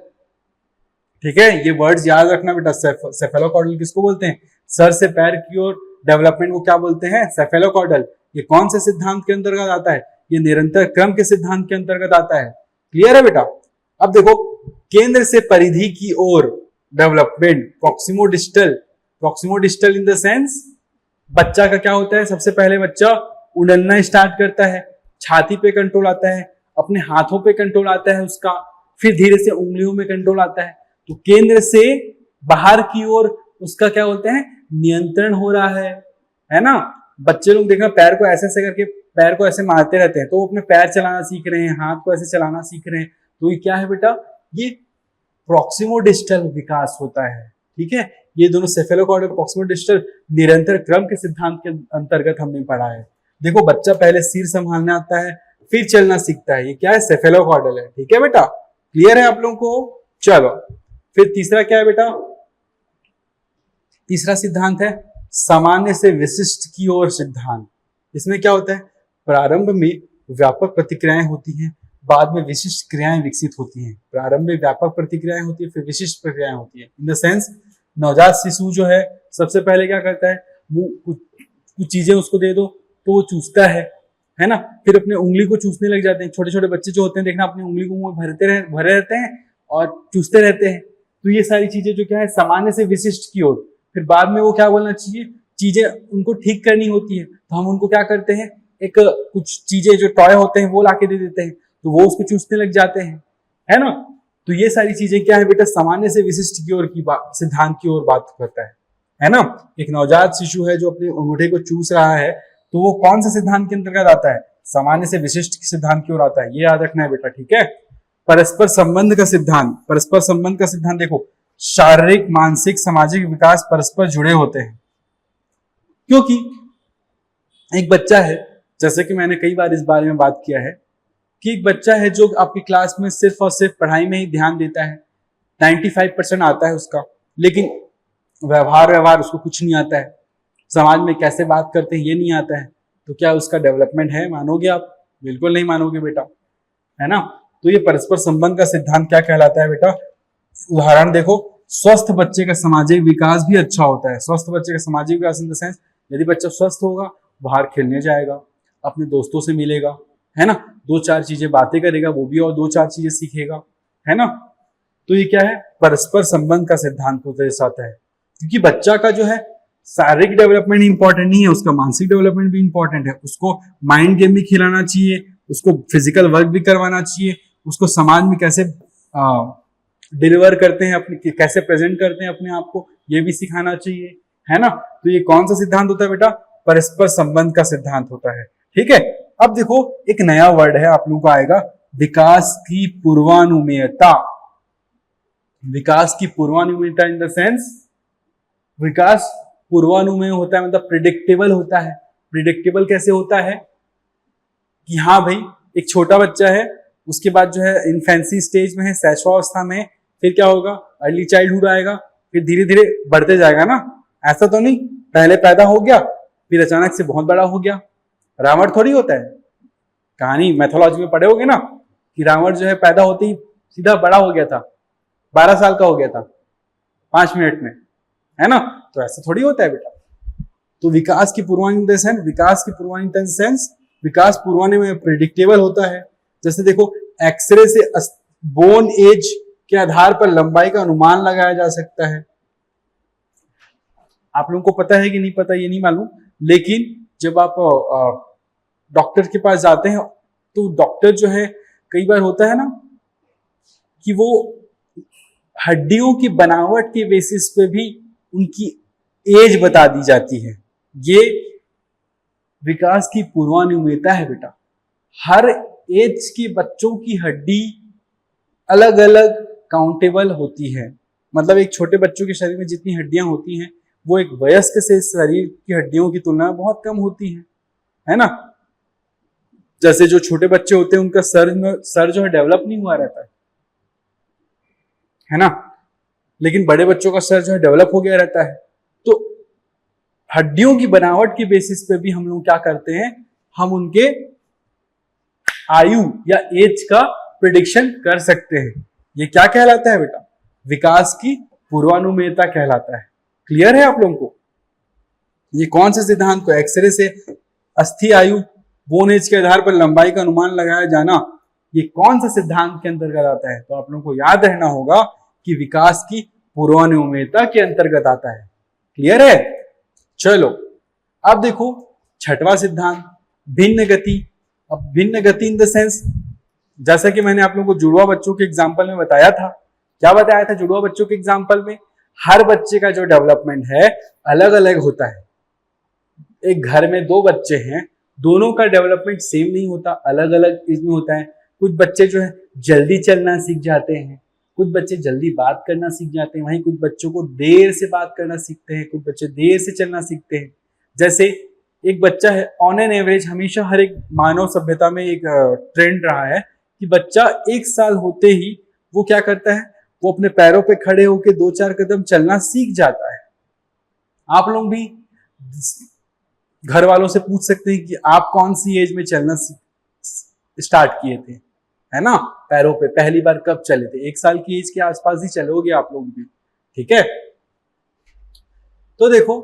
ठीक है, ये वर्ड्स याद रखना बेटा। सेफेलोकॉर्डल किसको बोलते हैं, सर से पैर की ओर डेवलपमेंट को क्या बोलते हैं, सेफेलोकॉर्डल। ये कौन से सिद्धांत के अंतर्गत आता है, ये निरंतर क्रम के सिद्धांत के अंतर्गत आता है। क्लियर है बेटा। अब देखो केंद्र से परिधि की ओर डेवलपमेंट, प्रॉक्सिमोडिस्टल। प्रॉक्सिमोडिस्टल इन द सेंस, बच्चा का क्या होता है, सबसे पहले बच्चा उड़ना स्टार्ट करता है, छाती पे कंट्रोल आता है, अपने हाथों पे कंट्रोल आता है उसका, फिर धीरे से उंगलियों में कंट्रोल आता है। तो केंद्र से बाहर की ओर उसका क्या बोलते हैं, नियंत्रण हो रहा है ना। बच्चे लोग देखना पैर को ऐसे ऐसे करके पैर को ऐसे मारते रहते हैं, तो वो अपने पैर चलाना सीख रहे हैं, हाथ को ऐसे चलाना सीख रहे हैं। तो ये क्या है बेटा, ये प्रॉक्सिमोडिस्टल विकास होता है। ठीक है, ये दोनों सेफेलोकॉर्डल, प्रॉक्सिमोडिस्टल निरंतर क्रम के सिद्धांत के अंतर्गत हमने पढ़ा है। देखो बच्चा पहले सिर संभालना आता है, फिर चलना सीखता है, ये क्या है, सेफेलोकॉर्डल है। ठीक है बेटा, क्लियर है आप लोगों को। चलो फिर तीसरा क्या है बेटा, तीसरा सिद्धांत है सामान्य से विशिष्ट की ओर सिद्धांत। इसमें क्या होता है, प्रारंभ में व्यापक प्रतिक्रियाएं होती हैं, बाद में विशिष्ट क्रियाएं विकसित होती हैं। प्रारंभ में व्यापक प्रतिक्रियाएं होती है, फिर विशिष्ट प्रक्रियाएं होती है। इन द सेंस, नवजात शिशु जो है सबसे पहले क्या करता है, कुछ चीजें उसको दे दो तो वो चूसता है ना। फिर अपने उंगली को चूसने लग जाते हैं। छोटे छोटे बच्चे जो होते हैं देखना, अपनी उंगली को मुंह में भरे रहते हैं और चूसते रहते हैं। तो ये सारी चीजें जो क्या है, सामान्य से विशिष्ट की ओर। फिर बाद में वो क्या बोलना चाहिए, चीजें उनको ठीक करनी होती है, तो हम उनको क्या करते हैं, एक कुछ चीजें जो टॉय होते हैं वो लाके दे देते हैं, तो वो उसको चूसने लग जाते हैं, है ना। तो ये सारी चीजें क्या है बेटा, सामान्य से विशिष्ट की ओर की सिद्धांत की ओर बात करता है ना। एक नवजात शिशु है जो अपने अंगूठे को चूस रहा है, तो वो कौन से सिद्धांत के अंतर्गत आता है, सामान्य से विशिष्ट सिद्धांत की ओर आता है, ये याद रखना है बेटा, ठीक है। परस्पर संबंध का सिद्धांत, परस्पर संबंध का सिद्धांत देखो, शारीरिक, मानसिक, सामाजिक विकास परस्पर जुड़े होते हैं। क्योंकि एक बच्चा है, जैसे कि मैंने कई बार इस बारे में बात किया है, कि एक बच्चा है जो आपकी क्लास में सिर्फ और सिर्फ पढ़ाई में ही ध्यान देता है, 95% आता है उसका, लेकिन व्यवहार उसको कुछ नहीं आता है, समाज में कैसे बात करते हैं ये नहीं आता है, तो क्या उसका डेवलपमेंट है, मानोगे आप? बिल्कुल नहीं मानोगे बेटा, है ना। तो ये परस्पर संबंध का सिद्धांत क्या कहलाता है बेटा, उदाहरण देखो, स्वस्थ बच्चे का सामाजिक विकास भी अच्छा होता है। स्वस्थ बच्चे का सामाजिक विकास इन द सेंस, यदि बच्चा स्वस्थ होगा, बाहर खेलने जाएगा, अपने दोस्तों से मिलेगा, है ना, 2-4 चीजें बातें करेगा, वो भी और 2-4 चीजें सीखेगा, है ना। तो ये क्या है, परस्पर संबंध का सिद्धांत होता है, क्योंकि बच्चा का जो है शारीरिक डेवलपमेंट इंपॉर्टेंट नहीं है, उसका मानसिक डेवलपमेंट भी इंपॉर्टेंट है। उसको माइंड गेम भी खिलाना चाहिए, उसको फिजिकल वर्क भी करवाना चाहिए, उसको समाज में कैसे डिलीवर करते हैं, अपने कैसे प्रेजेंट करते हैं अपने आप को, ये भी सिखाना चाहिए, है ना। तो ये कौन सा सिद्धांत होता है बेटा, परस्पर संबंध का सिद्धांत होता है, ठीक है। अब देखो एक नया वर्ड है आप लोगों को आएगा, विकास की पूर्वानुमेयता। विकास की पूर्वानुमेयता इन द सेंस, विकास पूर्वानुमेय होता है मतलब प्रिडिक्टेबल होता है। प्रिडिक्टेबल कैसे होता है कि हाँ भाई, एक छोटा बच्चा है, उसके बाद जो है इन्फेंसी स्टेज में है, शैशवावस्था में, फिर क्या होगा, अर्ली चाइल्डहुड आएगा, फिर धीरे धीरे बढ़ते जाएगा ना। ऐसा तो नहीं पहले पैदा हो गया फिर अचानक से बहुत बड़ा हो गया, रावण थोड़ी होता है। कहानी मैथोलॉजी में पढ़े होगे ना कि रावण जो है पैदा होते ही सीधा बड़ा हो गया था, 12 साल का हो गया था 5 मिनट में, है ना। तो ऐसा थोड़ी होता है बेटा। तो विकास की पूर्वानुमान, विकास की पूर्वानुमान सेंस, विकास पूर्वानुमान में प्रिडिक्टेबल होता है। जैसे देखो, एक्सरे से बोन एज के आधार पर लंबाई का अनुमान लगाया जा सकता है। आप लोगों को पता है कि नहीं पता ये नहीं मालूम, लेकिन जब आप डॉक्टर के पास जाते हैं तो डॉक्टर जो है कई बार होता है ना कि वो हड्डियों की बनावट के बेसिस पे भी उनकी एज बता दी जाती है। ये विकास की पूर्वानुमेयता है बेटा। हर एज के बच्चों की हड्डी अलग अलग काउंटेबल होती है, मतलब एक छोटे बच्चों के शरीर में जितनी हड्डियां होती हैं वो एक वयस्क से शरीर की हड्डियों की तुलना में बहुत कम होती है ना। जैसे जो छोटे बच्चे होते हैं उनका सर जो है डेवलप नहीं हुआ रहता है ना, लेकिन बड़े बच्चों का सर जो है डेवलप हो गया रहता है। तो हड्डियों की बनावट की बेसिस पे भी हम लोग क्या करते हैं, हम उनके आयु या एज का प्रिडिक्शन कर सकते हैं। ये क्या कहलाता है बेटा, विकास की पूर्वानुमेयता कहलाता है। क्लियर है आप लोगों को? ये कौन से सिद्धांत को, एक्सरे से अस्थि आयु, बोन एज के आधार पर लंबाई का अनुमान लगाया जाना, ये कौन सा सिद्धांत के अंतर्गत आता है? तो आप लोगों को याद रहना होगा कि विकास की पूर्वानुमेयता के अंतर्गत आता है। क्लियर है? चलो अब देखो छठवां सिद्धांत, भिन्न गति। अब भिन्न गति इन द सेंस, जैसा कि मैंने आप लोगों को जुड़वा बच्चों के एग्जाम्पल में बताया था, क्या बताया था जुड़वा बच्चों के एग्जाम्पल में, हर बच्चे का जो डेवलपमेंट है अलग अलग होता है। एक घर में 2 बच्चे हैं, दोनों का डेवलपमेंट सेम नहीं होता, अलग अलग इसमें होता है। कुछ बच्चे जो है जल्दी चलना सीख जाते हैं, कुछ बच्चे जल्दी बात करना सीख जाते हैं, वहीं कुछ बच्चों को देर से बात करना सीखते हैं, कुछ बच्चे देर से चलना सीखते हैं। जैसे एक बच्चा है, ऑन एन एवरेज हमेशा हर एक मानव सभ्यता में एक ट्रेंड रहा है कि बच्चा 1 साल होते ही वो क्या करता है, वो अपने पैरों पे खड़े होकर 2-4 कदम चलना सीख जाता है। आप लोग भी घर वालों से पूछ सकते हैं कि आप कौन सी एज में चलना स्टार्ट किए थे, है ना, पैरों पे पहली बार कब चले थे? 1 साल की एज के आसपास ही चलोगे आप लोग भी, ठीक है। तो देखो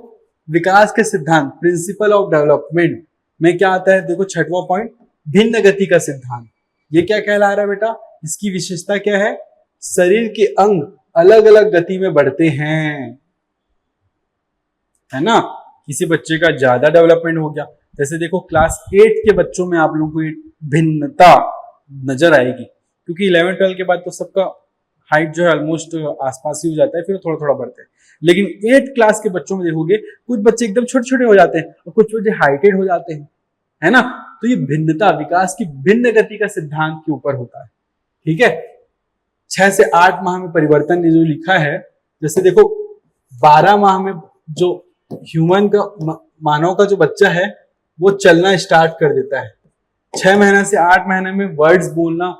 विकास के सिद्धांत, प्रिंसिपल ऑफ डेवलपमेंट में क्या आता है, देखो छठवां पॉइंट, भिन्न गति का सिद्धांत। ये क्या कहला रहा है बेटा, इसकी विशेषता क्या है, शरीर के अंग अलग अलग गति में बढ़ते हैं, है ना। किसी बच्चे का ज्यादा डेवलपमेंट हो गया, जैसे देखो क्लास 8 के बच्चों में आप लोगों को ये भिन्नता नजर आएगी, क्योंकि 11-12 के बाद तो सबका हाइट जो है ऑलमोस्ट आसपास ही हो जाता है, फिर थोड़ा थोड़ा बढ़ते हैं। लेकिन 8 क्लास के बच्चों में देखोगे कुछ बच्चे एकदम छोटे छोटे हो जाते हैं और कुछ बच्चे हाइटेड हो जाते हैं, है ना। तो ये भिन्नता विकास की भिन्न गति का सिद्धांत के ऊपर होता है, ठीक है। 6 से 8 माह में परिवर्तन ने जो लिखा है, जैसे देखो 12 माह में जो ह्यूमन का मानव का जो बच्चा है वो चलना स्टार्ट कर देता है। 6 महीने से 8 महीने में वर्ड्स बोलना,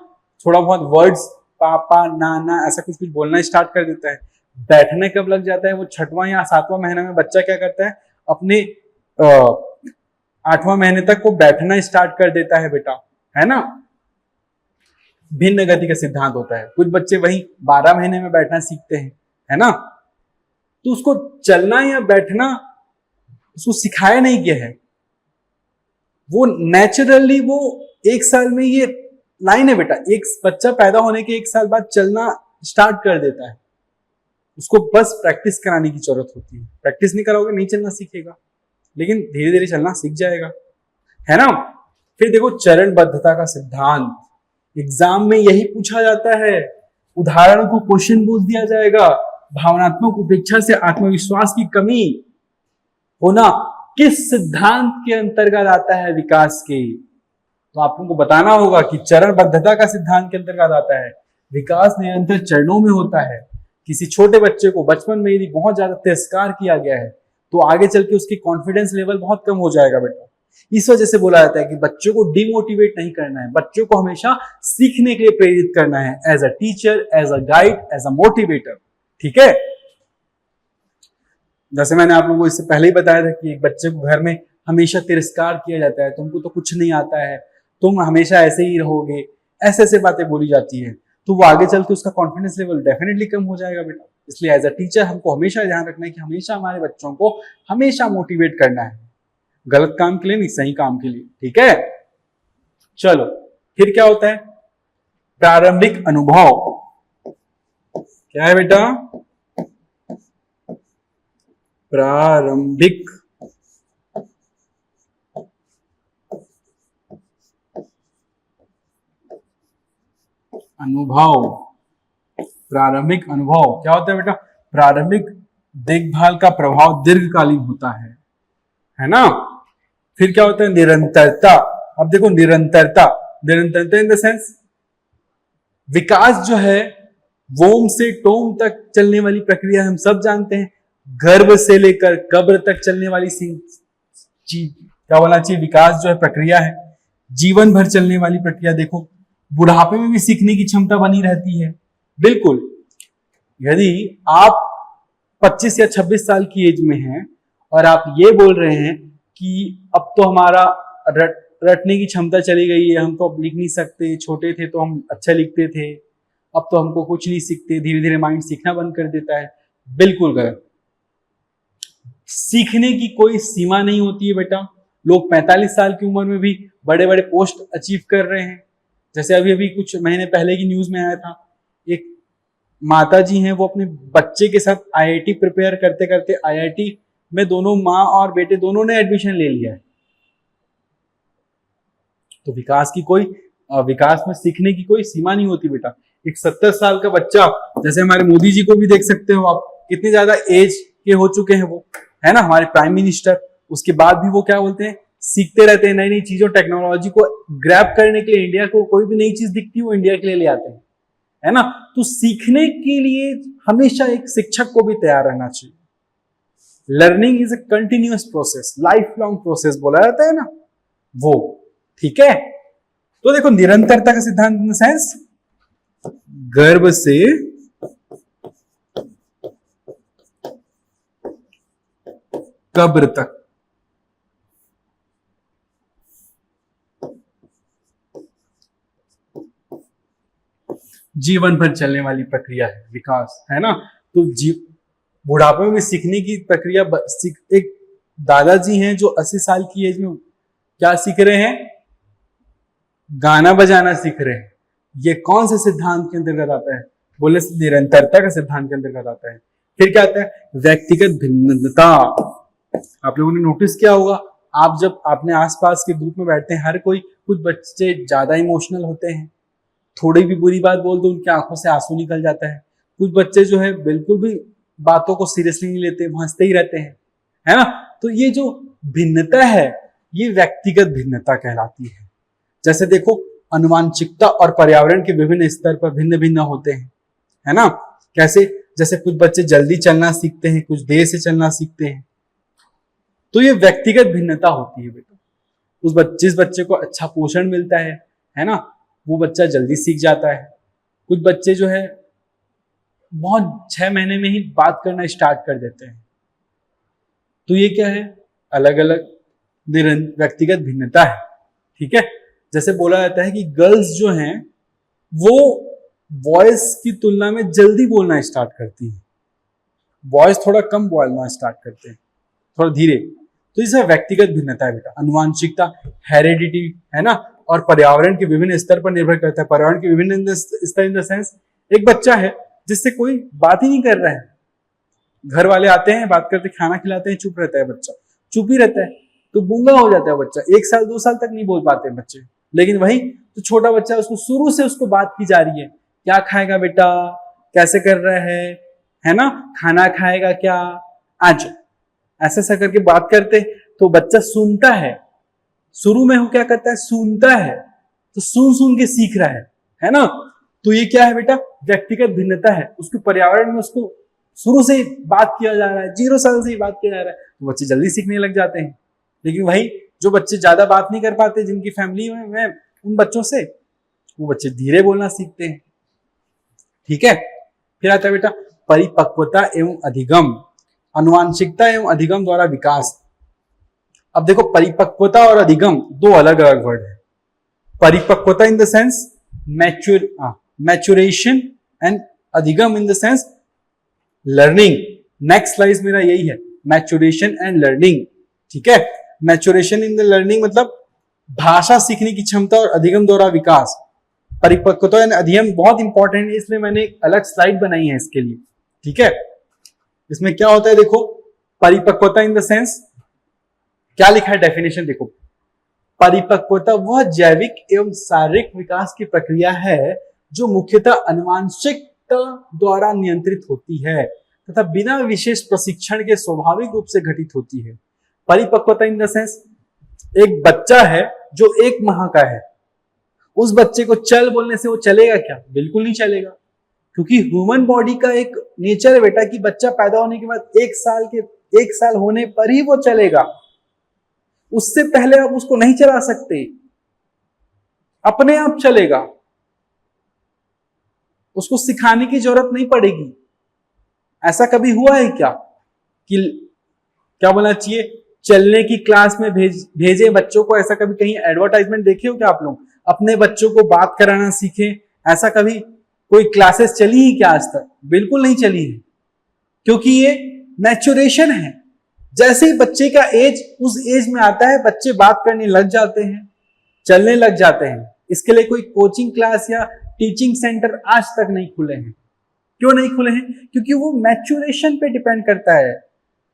थोड़ा बहुत वर्ड्स पापा नाना ऐसा कुछ कुछ बोलना स्टार्ट कर देता है। बैठने कब लग जाता है, वो 6वां या 7वां महीना में बच्चा क्या करता है, अपने 8वां महीने तक वो बैठना स्टार्ट कर देता है बेटा, है ना। भिन्न गति का सिद्धांत होता है। कुछ बच्चे वही 12 महीने में बैठना सीखते हैं, है ना। तो उसको चलना या बैठना उसको सिखाया नहीं गया है, वो नेचुरली वो 1 साल में ये लाइन है बेटा, एक बच्चा पैदा होने के 1 साल बाद चलना स्टार्ट कर देता है। उसको बस प्रैक्टिस कराने की जरूरत होती है। प्रैक्टिस नहीं कराओगे नहीं चलना सीखेगा, लेकिन धीरे धीरे चलना सीख जाएगा, है ना। फिर देखो चरणबद्धता का सिद्धांत, एग्जाम में यही पूछा जाता है। उदाहरण को क्वेश्चन बोल दिया जाएगा। भावनात्मक उपेक्षा से आत्मविश्वास की कमी होना किस सिद्धांत के अंतर्गत आता है विकास के, तो आप लोगों को बताना होगा कि चरणबद्धता का सिद्धांत के अंतर्गत आता है। विकास निरंतर चरणों में होता है। किसी छोटे बच्चे को बचपन में यदि बहुत ज्यादा तिरस्कार किया गया है तो आगे चल के उसकी कॉन्फिडेंस लेवल बहुत कम हो जाएगा बेटा। इस वजह से बोला जाता है कि बच्चों को डिमोटिवेट नहीं करना है, बच्चों को हमेशा सीखने के लिए प्रेरित करना है, as a teacher, as a guide, as a motivator, ठीक है। जैसे मैंने आप लोगों को इससे पहले ही बताया था कि एक बच्चे को घर में हमेशा तिरस्कार किया जाता है, तुमको तो कुछ नहीं आता है, तुम हमेशा ऐसे ही रहोगे, ऐसे ऐसे बातें बोली जाती है, तो वो आगे चल के उसका कॉन्फिडेंस लेवल डेफिनेटली कम हो जाएगा बेटा। इसलिए एज अ टीचर हमको हमेशा ध्यान रखना है कि हमेशा हमारे बच्चों को हमेशा मोटिवेट करना है, गलत काम के लिए नहीं, सही काम के लिए, ठीक है। चलो फिर क्या होता है, प्रारंभिक अनुभव क्या है बेटा, प्रारंभिक अनुभव। प्रारंभिक अनुभव क्या होता है बेटा, प्रारंभिक देखभाल का प्रभाव दीर्घकालीन होता है ना। फिर क्या होता है, निरंतरता। अब देखो निरंतरता, निरंतरता इन द सेंस विकास जो है वोम से टोम तक चलने वाली प्रक्रिया हम सब जानते हैं। गर्भ से लेकर कब्र तक चलने वाली क्या बोलना चाहिए, विकास जो है प्रक्रिया है, जीवन भर चलने वाली प्रक्रिया। देखो बुढ़ापे में भी सीखने की क्षमता बनी रहती है, बिल्कुल। यदि आप 25 या 26 साल की एज में हैं और आप ये बोल रहे हैं कि अब तो हमारा रटने की क्षमता चली गई है, हम तो अब लिख नहीं सकते, छोटे थे तो हम अच्छा लिखते थे, अब तो हमको कुछ नहीं सीखते, धीरे धीरे माइंड सीखना बंद कर देता है, बिल्कुल गलत। सीखने की कोई सीमा नहीं होती है बेटा। लोग 45 साल की उम्र में भी बड़े बड़े पोस्ट अचीव कर रहे हैं। जैसे अभी अभी कुछ महीने पहले की न्यूज में आया था, एक माता जी हैं, वो अपने बच्चे के साथ आईआईटी प्रिपेयर करते करते आईआईटी में दोनों माँ और बेटे दोनों ने एडमिशन ले लिया है। तो विकास में सीखने की कोई सीमा नहीं होती बेटा। एक 70 साल का बच्चा, जैसे हमारे मोदी जी को भी देख सकते हो आप, कितनी ज्यादा एज के हो चुके हैं वो, है ना, हमारे प्राइम मिनिस्टर। उसके बाद भी वो क्या बोलते हैं, सीखते रहते हैं नई नई चीजों, टेक्नोलॉजी को ग्रैब करने के लिए। इंडिया को कोई भी नई चीज दिखती है वो इंडिया के लिए ले आते हैं, है ना। तो सीखने के लिए हमेशा एक शिक्षक को भी तैयार रहना चाहिए। Learning is a continuous process, life long process बोला जाता है ना वो, ठीक है। तो देखो निरंतरता का सिद्धांत इन द सेंस गर्भ से कब्र तक जीवन भर चलने वाली प्रक्रिया है विकास, है ना। तो बुढ़ापे में सीखने की प्रक्रिया, एक दादाजी हैं जो 80 साल की एज में क्या सीख रहे हैं, गाना बजाना सीख रहे हैं। ये कौन से सिद्धांत के अंतर्गत आता है, बोले निरंतरता का सिद्धांत के अंतर्गत आता है। फिर क्या आता है, व्यक्तिगत भिन्नता। आप लोगों ने नोटिस किया होगा आप जब अपने आसपास के ग्रुप में बैठते हैं, हर कोई, कुछ बच्चे ज्यादा इमोशनल होते हैं, थोड़ी भी बुरी बात बोल दो उनकी आंखों से आंसू निकल जाता है। कुछ बच्चे जो है बिल्कुल भी बातों को सीरियसली नहीं लेते, हंसते ही रहते हैं, है ना। तो ये जो भिन्नता है ये व्यक्तिगत भिन्नता कहलाती है। जैसे देखो, अनुवांशिकता और पर्यावरण के विभिन्न स्तर पर भिन्न भिन्न होते हैं, है ना। कैसे? जैसे कुछ बच्चे जल्दी चलना सीखते हैं, कुछ देर से चलना सीखते हैं। तो ये व्यक्तिगत भिन्नता होती है बेटा। जिस बच्चे को अच्छा पोषण मिलता है ना, वो बच्चा जल्दी सीख जाता है। कुछ बच्चे जो है बहुत 6 महीने में ही बात करना स्टार्ट कर देते हैं। तो ये क्या है? अलग अलग व्यक्तिगत भिन्नता है, ठीक है। जैसे बोला जाता है कि गर्ल्स जो हैं वो बॉयज की तुलना में जल्दी बोलना स्टार्ट करती हैं, बॉयज थोड़ा कम बोलना स्टार्ट करते हैं, थोड़ा धीरे। तो इसे व्यक्तिगत भिन्नता है बेटा। अनुवांशिकता, हेरिडिटी, है ना, और पर्यावरण के विभिन्न स्तर पर निर्भर करता है। पर्यावरण के विभिन्न स्तर इन द सेंस, एक बच्चा है जिससे कोई बात ही नहीं कर रहा है, घर वाले आते हैं, बात करते, खाना खिलाते हैं, चुप रहता है बच्चा, चुप ही रहता है, तो गूंगा हो जाता है बच्चा। 1 साल 2 साल तक नहीं बोल पाते बच्चे। लेकिन वही तो छोटा बच्चा, उसको शुरू से उसको बात की जा रही है, क्या खाएगा बेटा, कैसे कर रहा है ना, खाना खाएगा क्या, आज ऐसा ऐसा करके बात करते, तो बच्चा सुनता है। शुरू में वो क्या करता है? सुनता है, तो सुन सुन के सीख रहा है ना। तो ये क्या है बेटा? व्यक्तिगत भिन्नता है। उसके पर्यावरण में उसको शुरू से ही बात किया जा रहा है, 0 साल से ही बात किया जा रहा है, तो बच्चे जल्दी सीखने लग जाते हैं। लेकिन वही जो बच्चे ज्यादा बात नहीं कर पाते, जिनकी फैमिली में उन बच्चों से, वो बच्चे धीरे बोलना सीखते हैं, ठीक है। फिर आता है बेटा परिपक्वता एवं अधिगम, अनुवांशिकता एवं अधिगम द्वारा विकास। अब देखो, परिपक्वता और अधिगम 2 अलग अलग वर्ड है। परिपक्वता in the sense maturation, and अधिगम in the sense learning. Next slide मेरा यही है, मैच्योरेशन एंड लर्निंग, ठीक है। मैच्योरेशन इन द लर्निंग मतलब भाषा सीखने की क्षमता, और अधिगम द्वारा विकास। परिपक्वता एंड अधिगम बहुत इंपॉर्टेंट है, इसलिए मैंने एक अलग स्लाइड बनाई है इसके लिए, ठीक है। इसमें क्या होता है देखो, परिपक्वता इन द सेंस क्या लिखा है डेफिनेशन देखो, परिपक्वता वह जैविक एवं शारीरिक विकास की प्रक्रिया है जो मुख्यतः अनुवांशिकता द्वारा नियंत्रित होती है तथा बिना विशेष प्रशिक्षण के स्वाभाविक रूप से घटित होती है। परिपक्वता इन द सेंस, एक बच्चा है जो 1 माह का है, उस बच्चे को चल बोलने से वो चलेगा क्या? बिल्कुल नहीं चलेगा, क्योंकि ह्यूमन बॉडी का एक नेचर है बेटा कि बच्चा पैदा होने के बाद 1 साल होने पर ही वो चलेगा, उससे पहले आप उसको नहीं चला सकते, अपने आप चलेगा, उसको सिखाने की जरूरत नहीं पड़ेगी। ऐसा कभी हुआ है क्या कि क्या बोलना चाहिए, चलने की क्लास में भेजे बच्चों को? ऐसा कभी कहीं एडवर्टाइजमेंट देखे हो क्या आप लोग? अपने बच्चों को बात कराना सीखे, ऐसा कभी कोई क्लासेस चली है क्या आज तक? बिल्कुल नहीं चली है, क्योंकि ये मैच्योरेशन है। जैसे ही बच्चे का एज उस एज में आता है, बच्चे बात करने लग जाते हैं, चलने लग जाते हैं। इसके लिए कोई कोचिंग क्लास या टीचिंग सेंटर आज तक नहीं खुले हैं। क्यों नहीं खुले हैं? क्योंकि वो मैच्योरेशन पे डिपेंड करता है।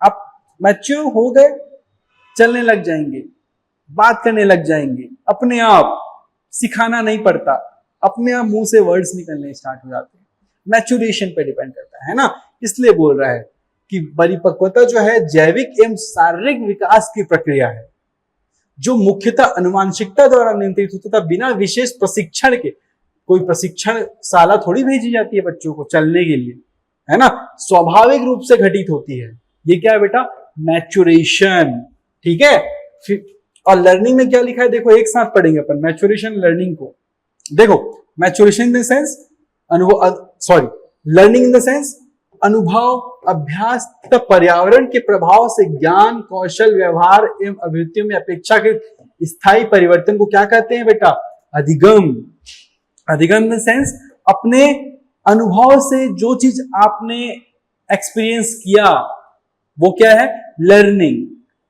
आप मैच्योर हो गए, चलने लग जाएंगे, बात करने लग जाएंगे, अपने आप, सिखाना नहीं पड़ता, अपने आप मुंह से वर्ड्स निकलने स्टार्ट हो जाते हैं। मैच्योरेशन पे डिपेंड करता है ना, इसलिए बोल रहा है कि परिपक्वता जो है जैविक एवं शारीरिक विकास की प्रक्रिया है जो मुख्यतः अनुवांशिकता द्वारा नियंत्रित होता था बिना विशेष प्रशिक्षण के। कोई प्रशिक्षण शाला थोड़ी भेजी जाती है बच्चों को चलने के लिए, है ना, स्वाभाविक रूप से घटित होती है। ये क्या है बेटा? मैच्योरेशन, ठीक है। फिर और लर्निंग में क्या लिखा है देखो, एक साथ पढ़ेंगे अपन मैच्योरेशन लर्निंग को। देखो, maturation in the sense learning in the sense अनुभव, अभ्यास तथा पर्यावरण के प्रभाव से ज्ञान, कौशल, व्यवहार एवं अभिवृत्तियों में अपेक्षाकृत स्थायी परिवर्तन को क्या कहते हैं बेटा? अधिगम। अधिगम इन द सेंस अपने अनुभव से जो चीज आपने एक्सपीरियंस किया वो क्या है? लर्निंग।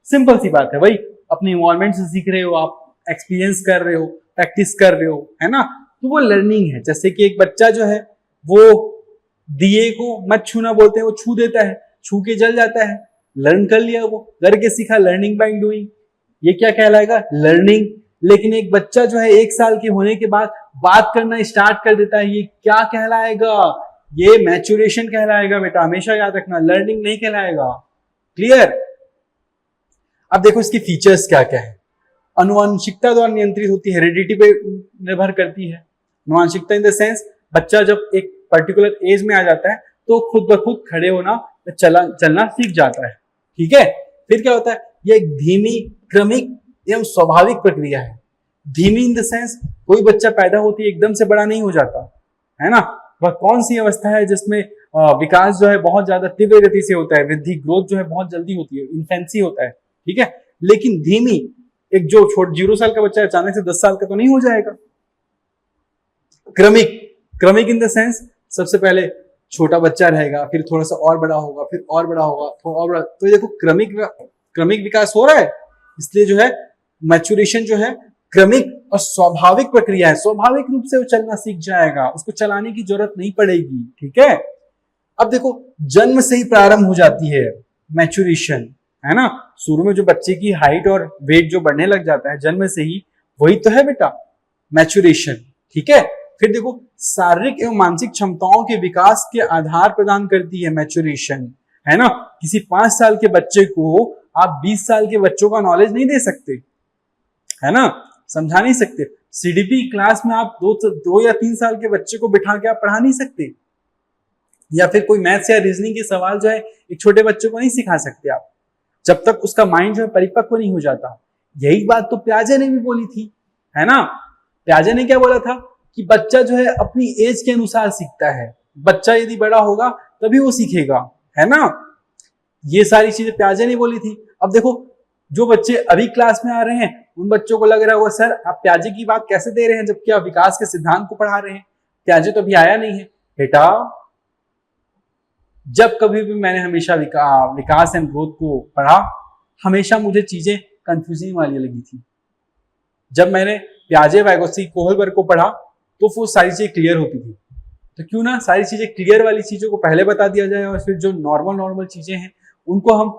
सिंपल सी बात है, भाई अपने इन्वायरमेंट से सीख रहे हो, आप एक्सपीरियंस कर रहे हो, प्रैक्टिस कर रहे हो, है ना, तो वो लर्निंग है। जैसे कि एक बच्चा जो है वो दिए को मत छूना बोलते हैं, वो छू देता है, छू के जल जाता है, लर्न कर लिया, वो करके सीखा, लर्निंग बाय डूइंग। ये क्या कहलाएगा? लर्निंग। लेकिन एक बच्चा जो है 1 साल के होने के बाद बात करना स्टार्ट कर देता है, ये क्या कहलाएगा? ये मैच्योरेशन कहलाएगा बेटा, हमेशा याद रखना, लर्निंग नहीं कहलाएगा। क्लियर? अब देखो इसके फीचर्स क्या क्या है। अनुवांशिकता द्वारा नियंत्रित होती है, हेरिडिटी पे निर्भर करती है। अनुवांशिकता इन द सेंस बच्चा जब एक पर्टिकुलर एज में आ जाता है तो खुद ब खुद खड़े होना, चलना सीख जाता है। ठीक है? फिर क्या होता है? ये एक धीमी, क्रमिक एवं स्वाभाविक प्रक्रिया है। धीमी इन द सेंस कोई बच्चा पैदा होती है एकदम से बड़ा नहीं हो जाता है ना। वह कौन सी अवस्था है जिसमें विकास जो है बहुत ज्यादा तीव्र गति से होता है, वृद्धि ग्रोथ जो है बहुत जल्दी होती है, इन्फेंसी होता है। ठीक है? लेकिन धीमी, एक जो 0 साल का बच्चा अचानक से 10 साल का तो नहीं हो जाएगा। क्रमिक, क्रमिक इन द सेंस सबसे पहले छोटा बच्चा रहेगा, फिर थोड़ा सा और बड़ा होगा, फिर और बड़ा होगा, थोड़ा और बड़ा। तो देखो क्रमिक विकास हो रहा है, इसलिए जो है मैच्योरेशन जो है क्रमिक और स्वाभाविक प्रक्रिया है। स्वाभाविक रूप से वो चलना सीख जाएगा, उसको चलाने की जरूरत नहीं पड़ेगी। ठीक है? अब देखो जन्म से ही प्रारंभ हो जाती है मैच्योरेशन, है ना। शुरू में जो बच्चे की हाइट और वेट जो बढ़ने लग जाता है जन्म से ही, वही तो है बेटा मैच्योरेशन। ठीक है? फिर देखो शारीरिक एवं मानसिक क्षमताओं के विकास के आधार प्रदान करती है मैच्योरेशन, है ना। किसी 5 साल के बच्चे को आप 20 साल के बच्चों का नॉलेज नहीं दे सकते, है ना, समझा नहीं सकते। सीडीपी क्लास में आप 2 या 3 साल के बच्चे को बिठा के आप पढ़ा नहीं सकते, या फिर कोई मैथ्स या रीजनिंग के सवाल जो है एक छोटे बच्चे को नहीं सिखा सकते आप, जब तक उसका माइंड जो है परिपक्व नहीं हो जाता। यही बात तो प्याजे ने भी बोली थी, है ना। प्याजे ने क्या बोला था कि बच्चा जो है अपनी एज के अनुसार सीखता है, बच्चा यदि बड़ा होगा तभी वो सीखेगा, है ना। ये सारी चीजें प्याजे ने बोली थी। अब देखो जो बच्चे अभी क्लास में आ रहे हैं उन बच्चों को लग रहा होगा सर आप प्याजे की बात कैसे दे रहे हैं जबकि आप विकास के सिद्धांत को पढ़ा रहे हैं, प्याजे तो अभी आया नहीं है। बेटा जब कभी भी मैंने हमेशा विकास एंड ग्रोथ को पढ़ा, हमेशा मुझे चीजें कंफ्यूजिंग वाली लगी थी। जब मैंने प्याजे, वैगोत्स्की, कोहलबर्ग को पढ़ा तो वो सारी चीजें क्लियर होती थी। तो क्यों ना सारी चीजें क्लियर वाली चीजों को पहले बता दिया जाए और फिर जो नॉर्मल चीजें हैं उनको हम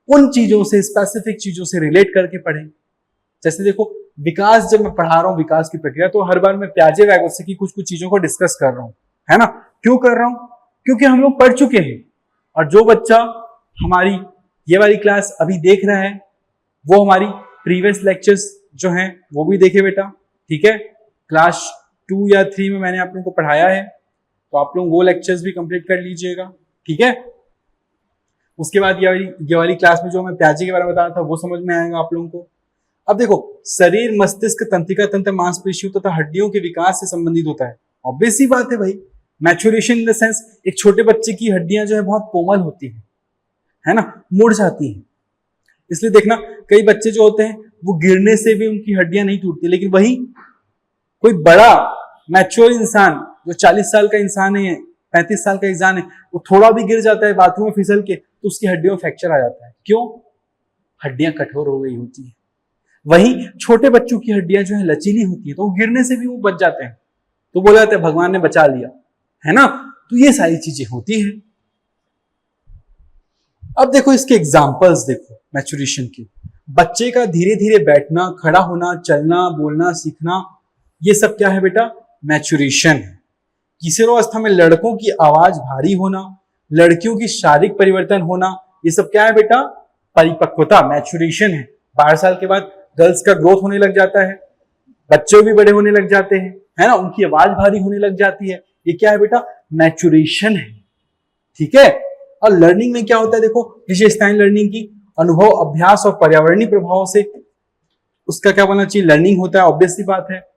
उन चीजों से, स्पेसिफिक चीजों से रिलेट करके पढ़ें। जैसे देखो विकास, जब मैं पढ़ा रहा हूँ विकास की प्रक्रिया, तो हर बार मैं प्याजे, वैगोत्स्की की कुछ चीजों को डिस्कस कर रहा हूँ, है ना। क्यों कर रहा हूँ? क्योंकि हम लोग पढ़ चुके हैं, और जो बच्चा हमारी ये वाली क्लास अभी देख रहा है वो हमारी प्रीवियस लेक्चर्स जो हैं वो भी देखे बेटा। ठीक है? क्लास 2 या 3 में मैंने आप लोगों को पढ़ाया है, तो आप लोग वो लेक्चर्स भी कंप्लीट कर लीजिएगा। ठीक है? उसके बाद ये वाली क्लास में जो मैं प्याजे के बारे में बता रहा था वो समझ में आएगा आप लोगों को। अब देखो शरीर, मस्तिष्क, तंत्रिका तंत्र, मांसपेशियों तथा हड्डियों के विकास से संबंधित होता है। ऑब्वियस सी बात है भाई, मैच्योरेशन इन द सेंस एक छोटे बच्चे की हड्डियां जो है बहुत कोमल होती है ना, मुड़ जाती है। इसलिए देखना कई बच्चे जो होते हैं वो गिरने से भी उनकी हड्डियां नहीं टूटती, लेकिन वही कोई बड़ा मैच्योर इंसान जो 40 साल का इंसान है, 35 साल का इंसान है, वो थोड़ा भी गिर जाता है बाथरूम में फिसल के तो उसकी हड्डियों में फ्रैक्चर आ जाता है। क्यों? हड्डियां कठोर हो गई होती है। वही छोटे बच्चों की हड्डियां जो है लचीली होती है, तो वो गिरने से भी वो बच जाते हैं, तो बोला जाता है भगवान ने बचा लिया, है ना। तो ये सारी चीजें होती हैं। अब देखो इसके एग्जाम्पल्स देखो मैच्योरेशन के। बच्चे का धीरे धीरे बैठना, खड़ा होना, चलना, बोलना सीखना, ये सब क्या है बेटा? मैच्योरेशन है। किशोरावस्था में लड़कों की आवाज भारी होना, लड़कियों की शारीरिक परिवर्तन होना, ये सब क्या है बेटा? परिपक्वता, मैच्योरेशन है। 12 साल के बाद गर्ल्स का ग्रोथ होने लग जाता है, बच्चे भी बड़े होने लग जाते हैं, है ना, उनकी आवाज भारी होने लग जाती है। ये क्या है बेटा? मैच्योरेशन है। ठीक है? और लर्निंग में क्या होता है देखो, विशेषताएं लर्निंग की, अनुभव, अभ्यास और पर्यावरणीय प्रभाव से उसका क्या बनना चाहिए? लर्निंग होता है। ऑब्वियस सी बात है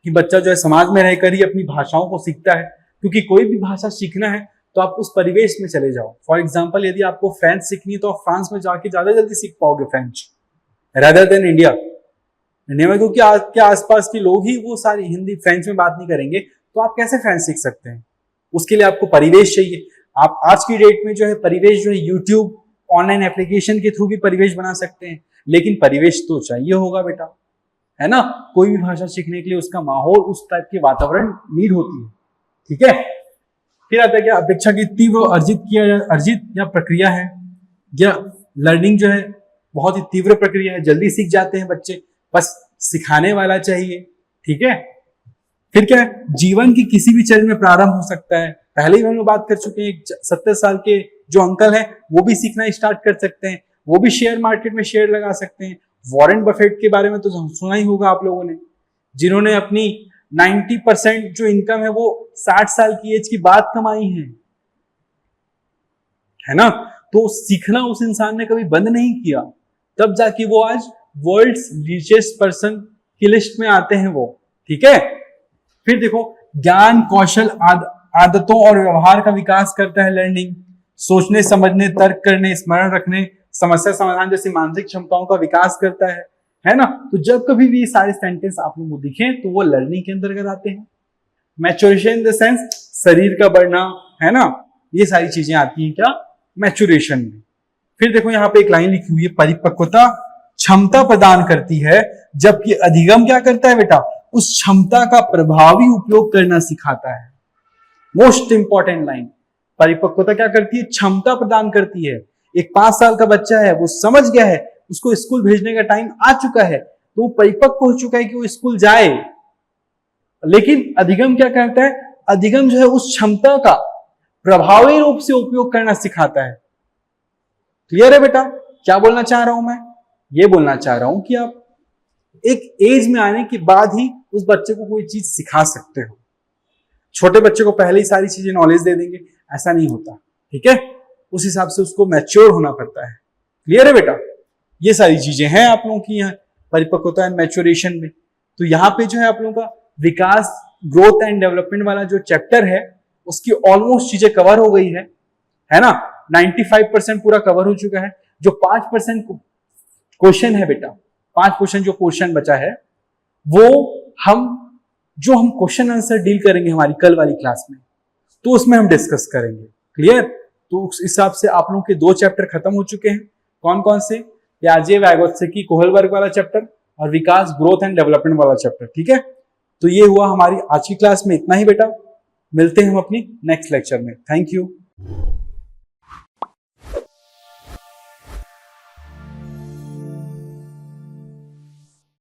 कि बच्चा जो है समाज में रहकर ही अपनी भाषाओं को सीखता है, क्योंकि कोई भी भाषा सीखना है तो आप उस परिवेश में चले जाओ। फॉर एग्जाम्पल यदि आपको फ्रेंच सीखनी है तो आप फ्रांस में जाके ज्यादा जल्दी सीख पाओगे फ्रेंच, रेदर देन इंडिया में, क्योंकि आपके आसपास के लोग ही वो सारी हिंदी फ्रेंच में बात नहीं करेंगे, तो आप कैसे फ्रेंच सीख सकते हैं? उसके लिए आपको परिवेश चाहिए। आप आज की डेट में जो है परिवेश जो है यूट्यूब, ऑनलाइन एप्लीकेशन के थ्रू भी परिवेश बना सकते हैं, लेकिन परिवेश तो चाहिए होगा बेटा, है ना। कोई भी भाषा सीखने के लिए उसका माहौल, उस टाइप के वातावरण नीड होती है। ठीक है? फिर आता है क्या? अपेक्षा की तीव्र अर्जित या प्रक्रिया है, या लर्निंग जो है बहुत ही तीव्र प्रक्रिया है, जल्दी सीख जाते हैं बच्चे, बस सिखाने वाला चाहिए। ठीक है, फिर क्या है, जीवन की किसी भी चरण में प्रारंभ हो सकता है। पहले ही हम लोग बात कर चुके हैं, 70 साल के जो अंकल हैं वो भी सीखना स्टार्ट कर सकते हैं, वो भी शेयर मार्केट में शेयर लगा सकते हैं। वॉरेन बफेट के बारे में तो सुना ही होगा आप लोगों ने, जिन्होंने अपनी 90% जो इनकम है वो 60 साल की एज की बाद कमाई है ना। तो सीखना उस इंसान ने कभी बंद नहीं किया, तब जाके वो आज वर्ल्ड्स रिचेस्ट पर्सन की लिस्ट में आते हैं वो। ठीक है, फिर देखो, ज्ञान कौशल आदतों और व्यवहार का विकास करता है लर्निंग। सोचने समझने तर्क करने स्मरण रखने समस्या समाधान जैसी मानसिक क्षमताओं का विकास करता है ना। तो जब कभी भी ये सारे सेंटेंस आप लोगों को दिखें तो वो लर्निंग के अंतर्गत आते हैं। मैच्योरेशन इन द सेंस शरीर का बढ़ना, है ना, ये सारी चीजें आती हैं क्या, मैच्योरेशन में। फिर देखो यहाँ पे एक लाइन लिखी हुई है, परिपक्वता क्षमता प्रदान करती है, जबकि अधिगम क्या करता है बेटा, उस क्षमता का प्रभावी उपयोग करना सिखाता है। मोस्ट इंपॉर्टेंट लाइन, परिपक्वता क्या करती है, क्षमता प्रदान करती है। एक 5 साल का बच्चा है, वो समझ गया है, उसको स्कूल भेजने का टाइम आ चुका है, तो वो परिपक्व हो चुका है कि वो स्कूल जाए। लेकिन अधिगम क्या करता है, अधिगम जो है उस क्षमता का प्रभावी रूप से उपयोग करना सिखाता है। क्लियर है बेटा, क्या बोलना चाह रहा हूं मैं, ये बोलना चाह रहा हूं कि आप एक एज में आने के बाद ही उस बच्चे को कोई चीज सिखा सकते हो। छोटे बच्चे को पहले ही सारी चीजें नॉलेज दे देंगे, ऐसा नहीं होता। ठीक है, उस हिसाब से उसको मैच्योर होना पड़ता है। क्लियर है बेटा, ये सारी चीजें हैं आप लोगों की यहाँ परिपक्वता एंड मैच्योरेशन में। तो यहाँ पे जो है आप लोगों का विकास ग्रोथ एंड डेवलपमेंट वाला जो चैप्टर है उसकी ऑलमोस्ट चीजें कवर हो गई है ना। 95% पूरा कवर हो चुका है। जो 5% क्वेश्चन है बेटा, 5% जो क्वेश्चन बचा है वो हम क्वेश्चन आंसर डील करेंगे हमारी कल वाली क्लास में, तो उसमें हम डिस्कस करेंगे। क्लियर, तो उस हिसाब से आप लोगों के 2 चैप्टर खत्म हो चुके हैं। कौन कौन से, प्याजे वैगोत्स्की कोहलबर्ग वाला चैप्टर और विकास ग्रोथ एंड डेवलपमेंट वाला चैप्टर। ठीक है, तो ये हुआ हमारी आज की क्लास में, इतना ही बेटा। मिलते हैं हम अपनी नेक्स्ट लेक्चर में। Thank you.